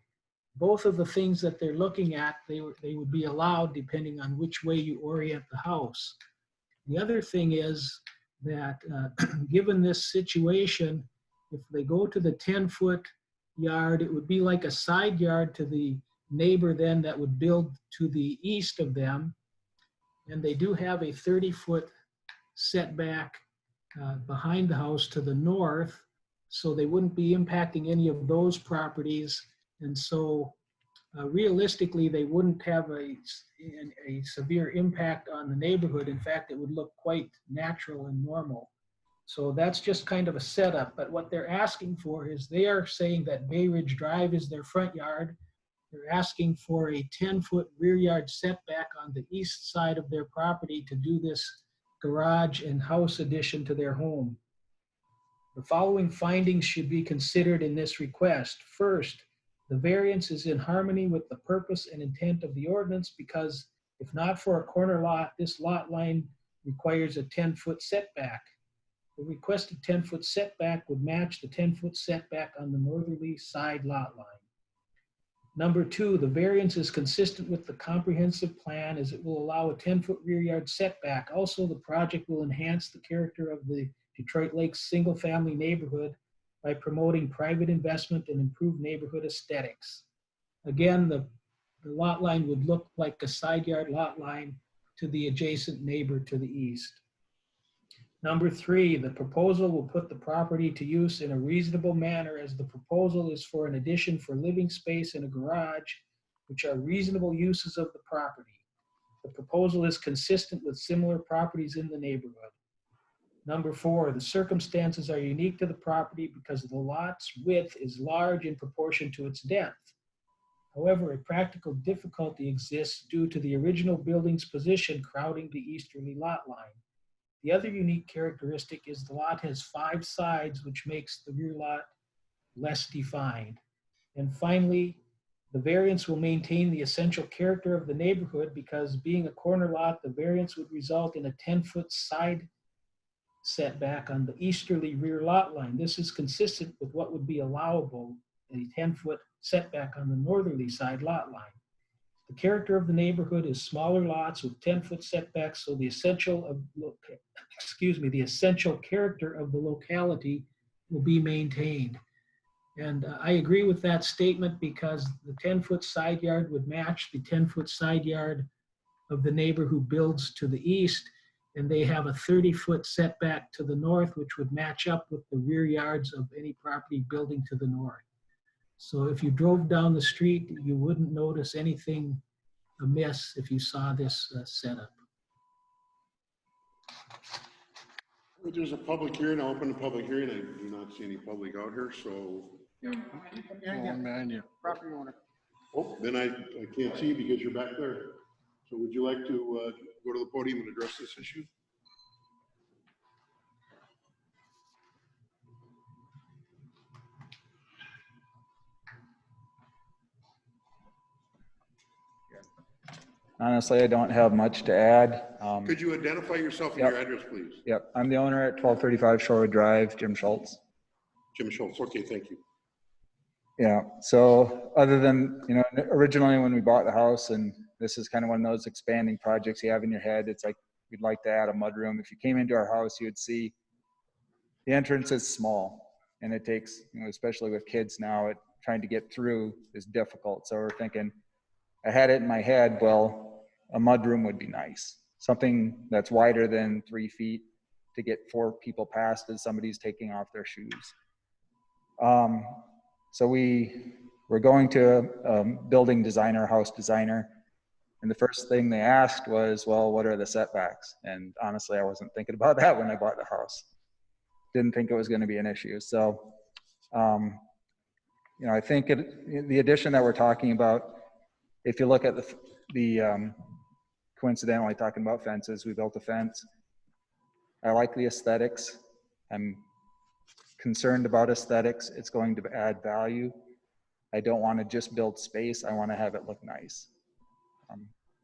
both of the things that they're looking at, they would be allowed depending on which way you orient the house. The other thing is that given this situation, if they go to the 10-foot yard, it would be like a side yard to the neighbor then that would build to the east of them. And they do have a 30-foot setback behind the house to the north, so they wouldn't be impacting any of those properties. And so realistically, they wouldn't have a severe impact on the neighborhood. In fact, it would look quite natural and normal. So that's just kind of a setup. But what they're asking for is they are saying that Bay Ridge Drive is their front yard. They're asking for a 10-foot rear yard setback on the east side of their property to do this garage and house addition to their home. The following findings should be considered in this request. First, the variance is in harmony with the purpose and intent of the ordinance because if not for a corner lot, this lot line requires a 10-foot setback. The requested 10-foot setback would match the 10-foot setback on the northerly side lot line. Number two, the variance is consistent with the comprehensive plan as it will allow a 10-foot rear yard setback. Also, the project will enhance the character of the Detroit Lakes single-family neighborhood by promoting private investment and improved neighborhood aesthetics. Again, the lot line would look like a side yard lot line to the adjacent neighbor to the east. Number three, the proposal will put the property to use in a reasonable manner as the proposal is for an addition for living space and a garage, which are reasonable uses of the property. The proposal is consistent with similar properties in the neighborhood. Number four, the circumstances are unique to the property because the lot's width is large in proportion to its depth. However, a practical difficulty exists due to the original building's position crowding the easterly lot line. The other unique characteristic is the lot has 5 sides, which makes the rear lot less defined. And finally, the variance will maintain the essential character of the neighborhood because being a corner lot, the variance would result in a 10-foot side setback on the easterly rear lot line. This is consistent with what would be allowable, a 10-foot setback on the northerly side lot line. The character of the neighborhood is smaller lots with 10-foot setbacks, so the essential character of the locality will be maintained. And I agree with that statement because the 10-foot side yard would match the 10-foot side yard of the neighbor who builds to the east, and they have a 30-foot setback to the north, which would match up with the rear yards of any property building to the north. So if you drove down the street, you wouldn't notice anything amiss if you saw this setup. There's a public hearing. I'll open the public hearing. I do not see any public out here, so. One behind you. Property owner. Oh, then I can't see because you're back there. So would you like to go to the podium and address this issue? Honestly, I don't have much to add. Could you identify yourself and Yep. your address, please? Yep, I'm the owner at 1235 Shorewood Drive, Jim Schultz. Jim Schultz. Okay, thank you. Yeah, so other than, originally when we bought the house, and this is kind of one of those expanding projects you have in your head, it's like we'd like to add a mudroom. If you came into our house, you would see the entrance is small, and it takes, especially with kids now, trying to get through is difficult. So we're thinking, I had it in my head, well, a mudroom would be nice. Something that's wider than 3 feet to get 4 people past as somebody's taking off their shoes. So we're going to a building designer, house designer, and the first thing they asked was, well, what are the setbacks? And honestly, I wasn't thinking about that when I bought the house. Didn't think it was going to be an issue. So, you know, I think the addition that we're talking about, if you look at the coincidentally talking about fences, we built a fence. I like the aesthetics. I'm concerned about aesthetics. It's going to add value. I don't want to just build space. I want to have it look nice.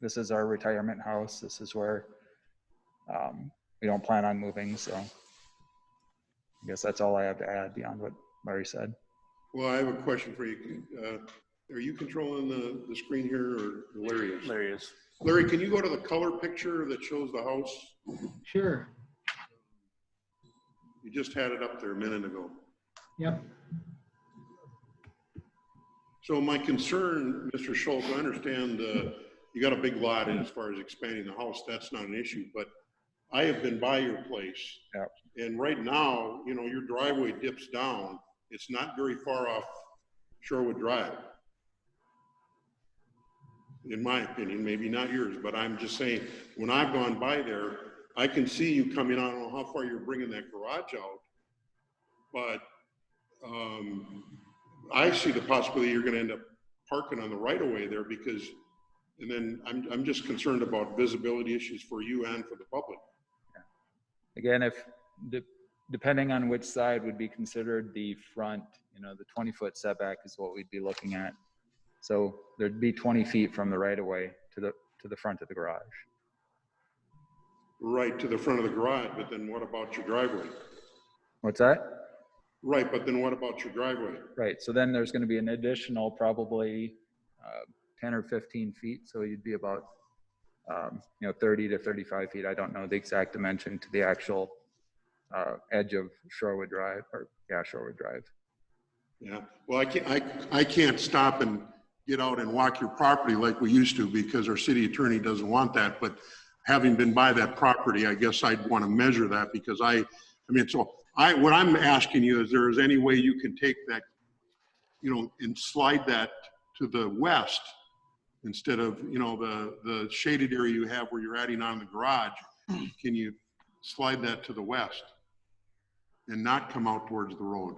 This is our retirement house. This is where we don't plan on moving. So I guess that's all I have to add beyond what Larry said. Well, I have a question for you. Are you controlling the screen here, or Larry is? Larry is. Larry, can you go to the color picture that shows the house? Sure. You just had it up there a minute ago. Yep. So my concern, Mr. Schultz, I understand you got a big lot as far as expanding the house. That's not an issue, but I have been by your place. Yep. And right now, you know, your driveway dips down. It's not very far off Shorewood Drive. In my opinion, maybe not yours, but I'm just saying, when I've gone by there, I can see you coming on. I don't know how far you're bringing that garage out, but I see the possibility you're going to end up parking on the right of way there because, and then I'm just concerned about visibility issues for you and for the public. Again, if depending on which side would be considered the front, you know, the 20-foot setback is what we'd be looking at. So there'd be 20 feet from the right of way to the front of the garage. Right to the front of the garage, but then what about your driveway? What's that? Right, but then what about your driveway? Right, so then there's going to be an additional probably 10 or 15 feet. So you'd be about, you know, 30 to 35 feet. I don't know the exact dimension to the actual edge of Shorewood Drive, or yeah, Shorewood Drive. Yeah, well, I can't stop and get out and walk your property like we used to because our city attorney doesn't want that. But having been by that property, I guess I'd want to measure that because I mean, so what I'm asking you is there is any way you can take that, you know, and slide that to the west instead of, you know, the shaded area you have where you're adding on the garage. Can you slide that to the west and not come out towards the road?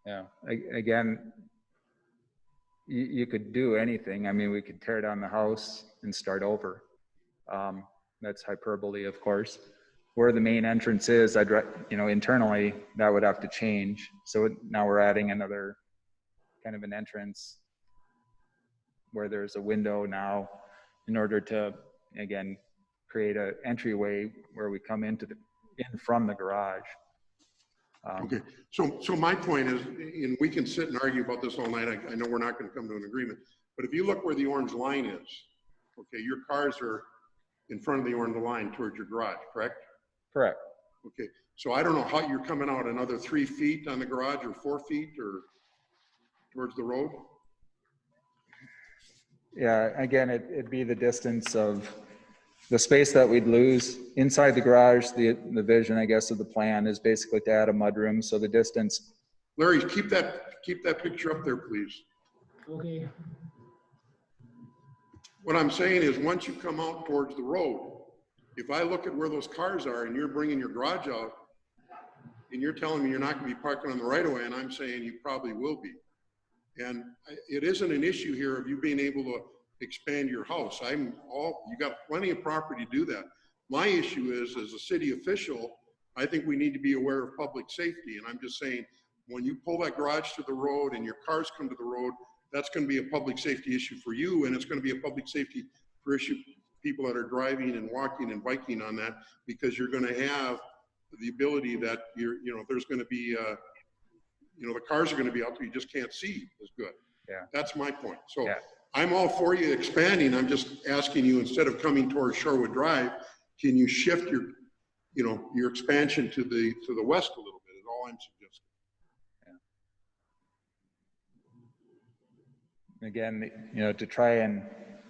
Yeah, again, you could do anything. I mean, we could tear down the house and start over. That's hyperbole, of course. Where the main entrance is, you know, internally, that would have to change. So now we're adding another kind of an entrance where there's a window now in order to, again, create an entryway where we come in from the garage. Okay, so my point is, and we can sit and argue about this all night. I know we're not going to come to an agreement, but if you look where the orange line is, okay, your cars are in front of the orange line towards your garage, correct? Correct. Okay, so I don't know how you're coming out another 3 feet on the garage or 4 feet or towards the road? Yeah, again, it'd be the distance of the space that we'd lose inside the garage. The vision, I guess, of the plan is basically to add a mudroom. So the distance. Larry, keep that picture up there, please. Okay. What I'm saying is, once you come out towards the road, if I look at where those cars are and you're bringing your garage out and you're telling me you're not going to be parking on the right of way, and I'm saying you probably will be. And it isn't an issue here of you being able to expand your house. You got plenty of property to do that. My issue is, as a city official, I think we need to be aware of public safety. And I'm just saying, when you pull that garage to the road and your cars come to the road, that's going to be a public safety issue for you, and it's going to be a public safety for people that are driving and walking and biking on that, because you're going to have the ability that there's going to be, the cars are going to be out there, you just can't see as good. Yeah. That's my point. So yeah. I'm all for you expanding. I'm just asking you, instead of coming towards Shorewood Drive, can you shift your expansion to the west a little bit, is all I'm suggesting. Again, to try and,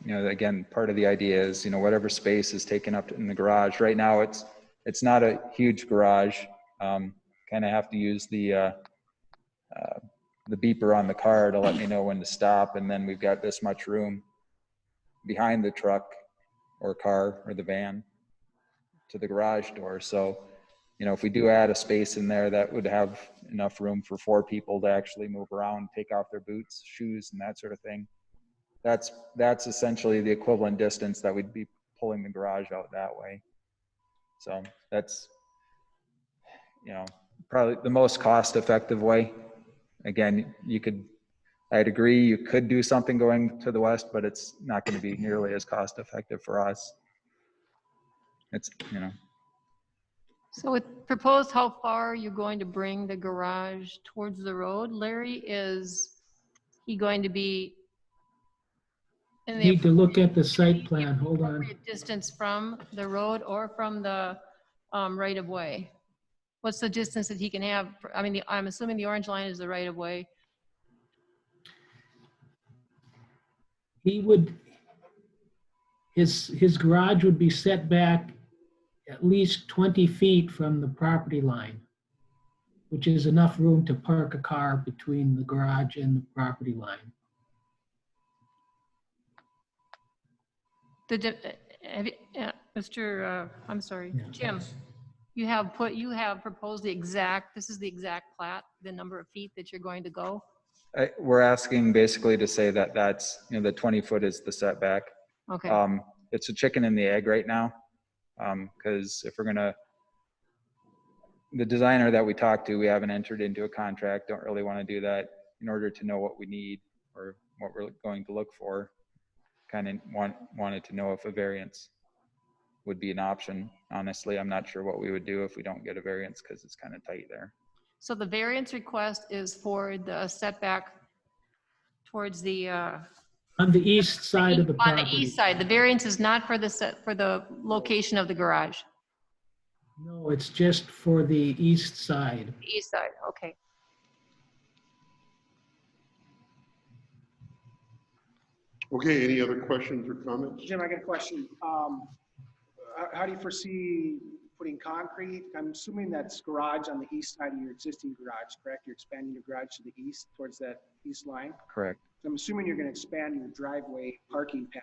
again, part of the idea is, whatever space is taken up in the garage. Right now, it's not a huge garage. Kind of have to use the beeper on the car to let me know when to stop. And then we've got this much room behind the truck or car or the van to the garage door. So, if we do add a space in there, that would have enough room for 4 people to actually move around, take off their boots, shoes, and that sort of thing. That's essentially the equivalent distance that we'd be pulling the garage out that way. So that's, probably the most cost-effective way. Again, I'd agree, you could do something going to the west, but it's not going to be nearly as cost-effective for us. It's, So with proposed how far you're going to bring the garage towards the road, Larry, is he going to be in the Need to look at the site plan, hold on. appropriate distance from the road or from the right of way? What's the distance that he can have? I mean, I'm assuming the orange line is the right of way. He would, his garage would be set back at least 20 feet from the property line, which is enough room to park a car between the garage and the property line. I'm sorry, Jim, you have proposed this is the exact plat, the number of feet that you're going to go? we're asking basically to say that that's, the 20 foot is the setback. Okay. It's a chicken and the egg right now. Because if we're gonna, the designer that we talked to, we haven't entered into a contract, don't really want to do that in order to know what we need or what we're going to look for. Kind of wanted to know if a variance would be an option. Honestly, I'm not sure what we would do if we don't get a variance because it's kind of tight there. So the variance request is for the setback towards the on the east side of the property. On the east side. The variance is not for the location of the garage. No, it's just for the east side. The east side, okay. Okay, any other questions or comments? Jim, I got a question. How do you foresee putting concrete? I'm assuming that's garage on the east side of your existing garage, correct? You're expanding your garage to the east, towards that east line? Correct. So I'm assuming you're going to expand your driveway parking pad.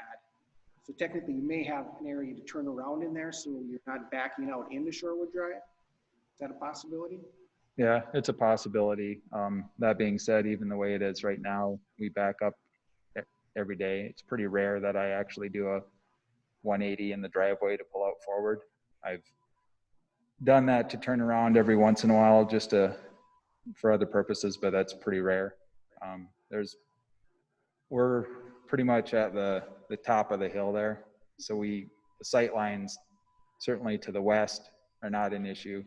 So technically you may have an area to turn around in there so you're not backing out into Shorewood Drive. Is that a possibility? Yeah, it's a possibility. That being said, even the way it is right now, we back up every day. It's pretty rare that I actually do a 180 in the driveway to pull out forward. I've done that to turn around every once in a while just for other purposes, but that's pretty rare. We're pretty much at the top of the hill there. So the sight lines certainly to the west are not an issue.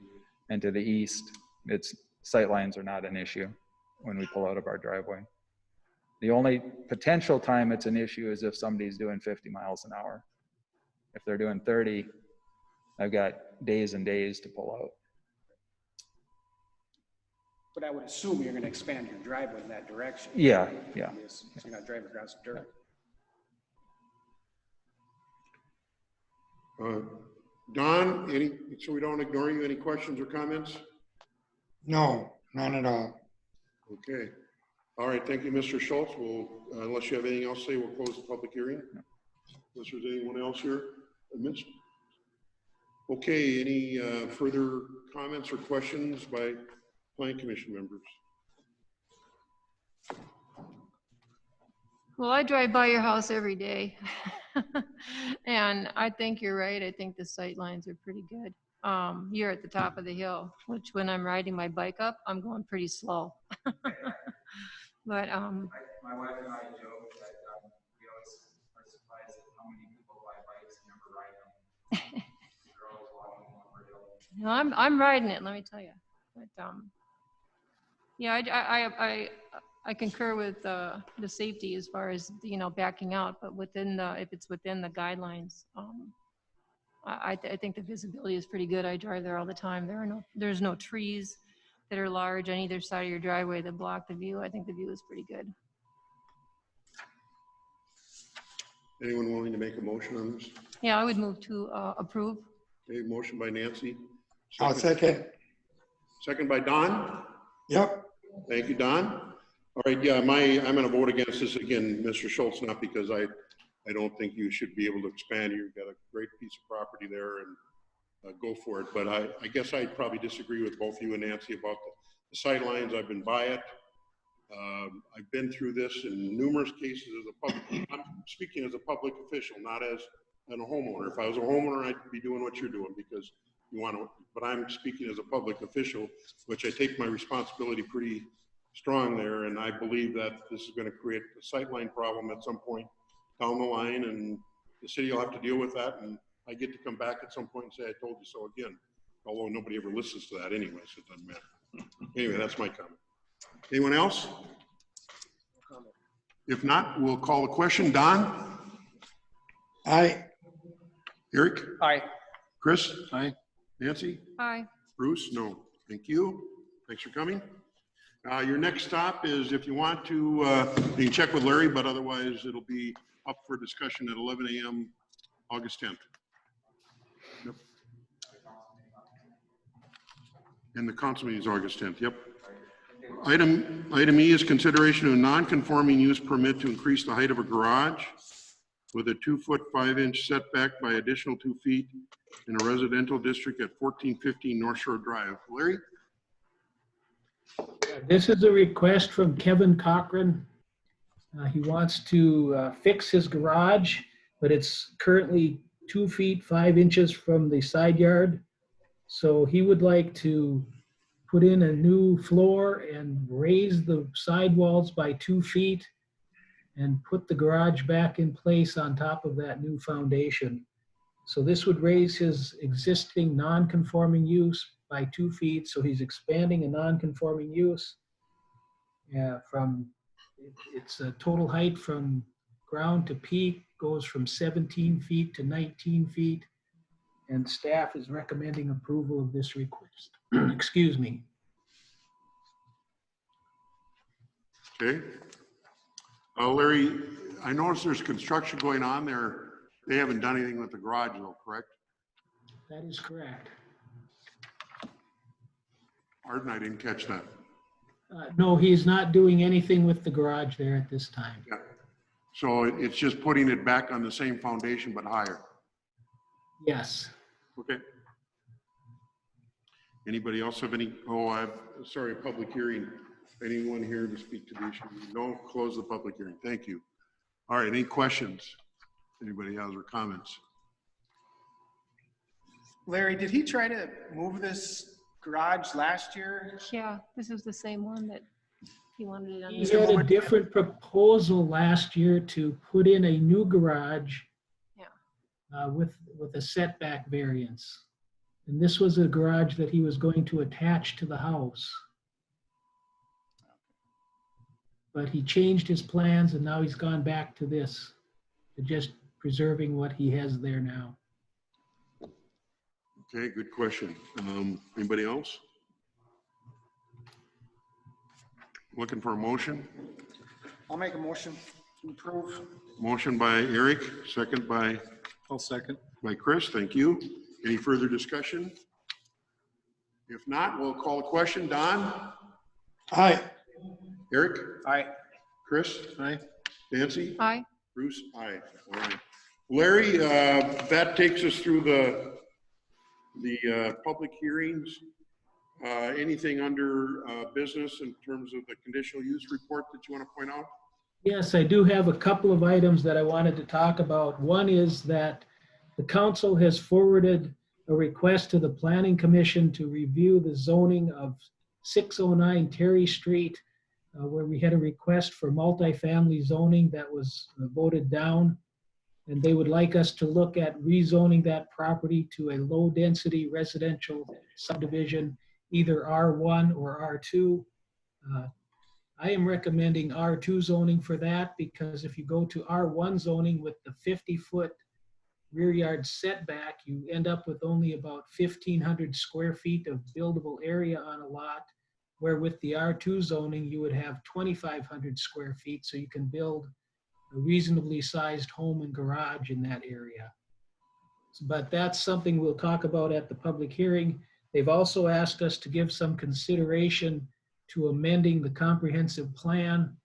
And to the east, sight lines are not an issue when we pull out of our driveway. The only potential time it's an issue is if somebody's doing 50 miles an hour. If they're doing 30, I've got days and days to pull out. But I would assume you're going to expand your driveway in that direction. Yeah. So you're not driving across dirt. Don, so we don't ignore you, any questions or comments? No, none at all. Okay. All right, thank you, Mr. Schultz. Unless you have anything else to say, we'll close the public hearing. Unless there's anyone else here I missed. Okay, any further comments or questions by Planning Commission members? Well, I drive by your house every day. And I think you're right. I think the sight lines are pretty good. You're at the top of the hill, which when I'm riding my bike up, I'm going pretty slow. But my wife and I joke that we always are surprised at how many people buy bikes and never ride them. They're always walking over hill. No, I'm riding it, let me tell you. But yeah, I concur with the safety as far as backing out, but if it's within the guidelines, I think the visibility is pretty good. I drive there all the time. There's no trees that are large on either side of your driveway that block the view. I think the view is pretty good. Anyone willing to make a motion on this? Yeah, I would move to approve. Okay, motion by Nancy. I'll second. Second by Don. Yep. Thank you, Don. All right, yeah, I'm going to vote against this again, Mr. Schultz, not because I don't think you should be able to expand. You've got a great piece of property there, and go for it. But I guess I'd probably disagree with both you and Nancy about the sight lines. I've been by it. I've been through this in numerous cases as a public. I'm speaking as a public official, not as a homeowner. If I was a homeowner, I'd be doing what you're doing because you want to. But I'm speaking as a public official, which I take my responsibility pretty strong there, and I believe that this is going to create a sightline problem at some point down the line, and the city will have to deal with that. And I get to come back at some point and say, I told you so again, although nobody ever listens to that anyway, so it doesn't matter. Anyway, that's my comment. Anyone else? If not, we'll call the question. Don? Aye. Eric? Aye. Chris? Aye. Nancy? Aye. Bruce? No. Thank you. Thanks for coming. Your next stop is, if you want to, you can check with Larry, but otherwise it'll be up for discussion at 11 a.m. August 10th. Yep. And the council meeting is August 10th. Yep. Item E is consideration of a non-conforming use permit to increase the height of a garage with a 2-foot 5-inch setback by additional 2 feet in a residential district at 1415 North Shore Drive. Larry? This is a request from Kevin Cochran. He wants to fix his garage, but it's currently 2 feet 5 inches from the side yard. So he would like to put in a new floor and raise the sidewalls by 2 feet and put the garage back in place on top of that new foundation. So this would raise his existing non-conforming use by 2 feet. So he's expanding a non-conforming use from, it's a total height from ground to peak goes from 17 feet to 19 feet. And staff is recommending approval of this request. Excuse me. Okay. Larry, I noticed there's construction going on there. They haven't done anything with the garage though, correct? That is correct. Arden, I didn't catch that. No, he's not doing anything with the garage there at this time. Yeah. So it's just putting it back on the same foundation but higher. Yes. Okay. Anybody else have any? Oh, sorry, public hearing. Anyone here to speak to the issue? No, close the public hearing. Thank you. All right, any questions? Anybody has or comments? Larry, did he try to move this garage last year? Yeah, this is the same one that he wanted it on. He had a different proposal last year to put in a new garage with a setback variance. And this was a garage that he was going to attach to the house. But he changed his plans and now he's gone back to this, to just preserving what he has there now. Okay, good question. Anybody else? Looking for a motion? I'll make a motion to approve. Motion by Eric, second by? I'll second. By Chris, thank you. Any further discussion? If not, we'll call the question. Don? Aye. Eric? Aye. Chris? Aye. Nancy? Aye. Bruce? Aye. All right. Larry, that takes us through the public hearings. Anything under business in terms of the conditional use report that you want to point out? Yes, I do have a couple of items that I wanted to talk about. One is that the council has forwarded a request to the Planning Commission to review the zoning of 609 Terry Street, where we had a request for multifamily zoning that was voted down. And they would like us to look at rezoning that property to a low-density residential subdivision, either R1 or R2. I am recommending R2 zoning for that because if you go to R1 zoning with the 50-foot rear yard setback, you end up with only about 1,500 square feet of buildable area on a lot, where with the R2 zoning, you would have 2,500 square feet, so you can build a reasonably sized home and garage in that area. But that's something we'll talk about at the public hearing. They've also asked us to give some consideration to amending the comprehensive plan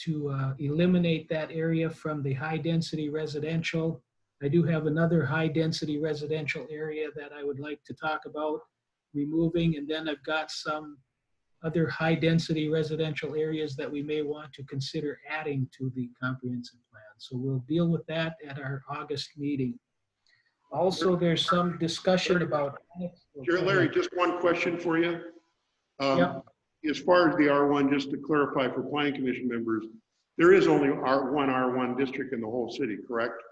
to eliminate that area from the high-density residential. I do have another high-density residential area that I would like to talk about removing, and then I've got some other high-density residential areas that we may want to consider adding to the comprehensive plan. So we'll deal with that at our August meeting. Also, there's some discussion about. Sure, Larry, just one question for you. Yep. As far as the R1, just to clarify for planning commission members, there is only one R1 district in the whole city, correct?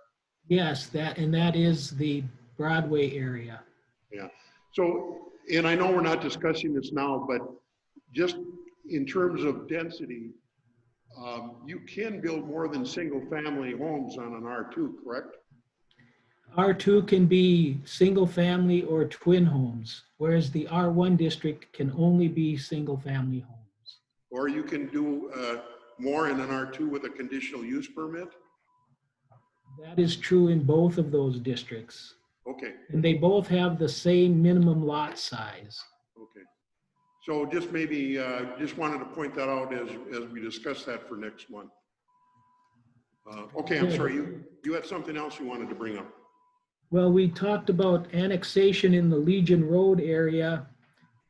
Yes, that is the Broadway area. Yeah. So, and I know we're not discussing this now, but just in terms of density, you can build more than single-family homes on an R2, correct? R2 can be single-family or twin homes, whereas the R1 district can only be single-family homes. Or you can do more in an R2 with a conditional use permit? That is true in both of those districts. Okay. And they both have the same minimum lot size. Okay. So just maybe, just wanted to point that out as we discuss that for next month. Okay, I'm sorry, you had something else you wanted to bring up. Well, we talked about annexation in the Legion Road area,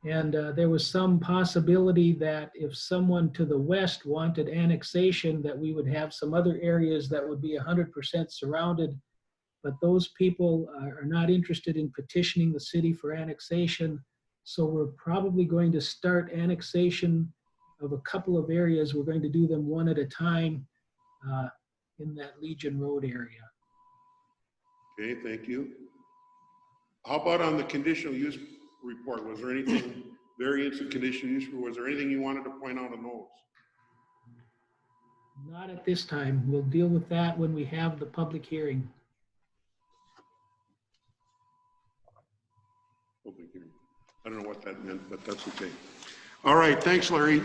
and there was some possibility that if someone to the west wanted annexation, that we would have some other areas that would be 100% surrounded, but those people are not interested in petitioning the city for annexation. So we're probably going to start annexation of a couple of areas. We're going to do them one at a time in that Legion Road area. Okay, thank you. How about on the conditional use report? Was there anything, variance of conditional use, was there anything you wanted to point out on those? Not at this time. We'll deal with that when we have the public hearing. Public hearing. I don't know what that meant, but that's okay. All right, thanks, Larry.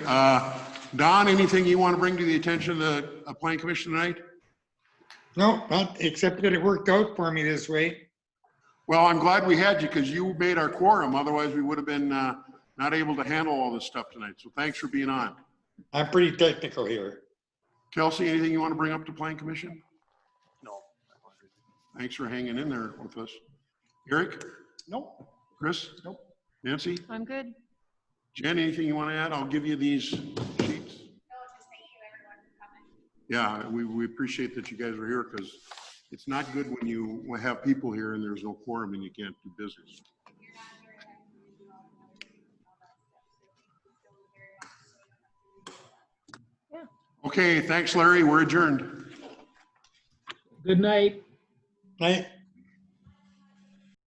Don, anything you want to bring to the attention of the Planning Commission tonight? No, not except that it worked out for me this way. Well, I'm glad we had you because you made our quorum. Otherwise, we would have been not able to handle all this stuff tonight. So thanks for being on. I'm pretty technical here. Kelsey, anything you want to bring up to Planning Commission? No. Thanks for hanging in there with us. Eric? Nope. Chris? Nope. Nancy? I'm good. Jen, anything you want to add? I'll give you these sheets. Yeah, we appreciate that you guys are here because it's not good when you have people here and there's no quorum and you can't do business. Yeah. Okay, thanks, Larry. We're adjourned. Good night. Night.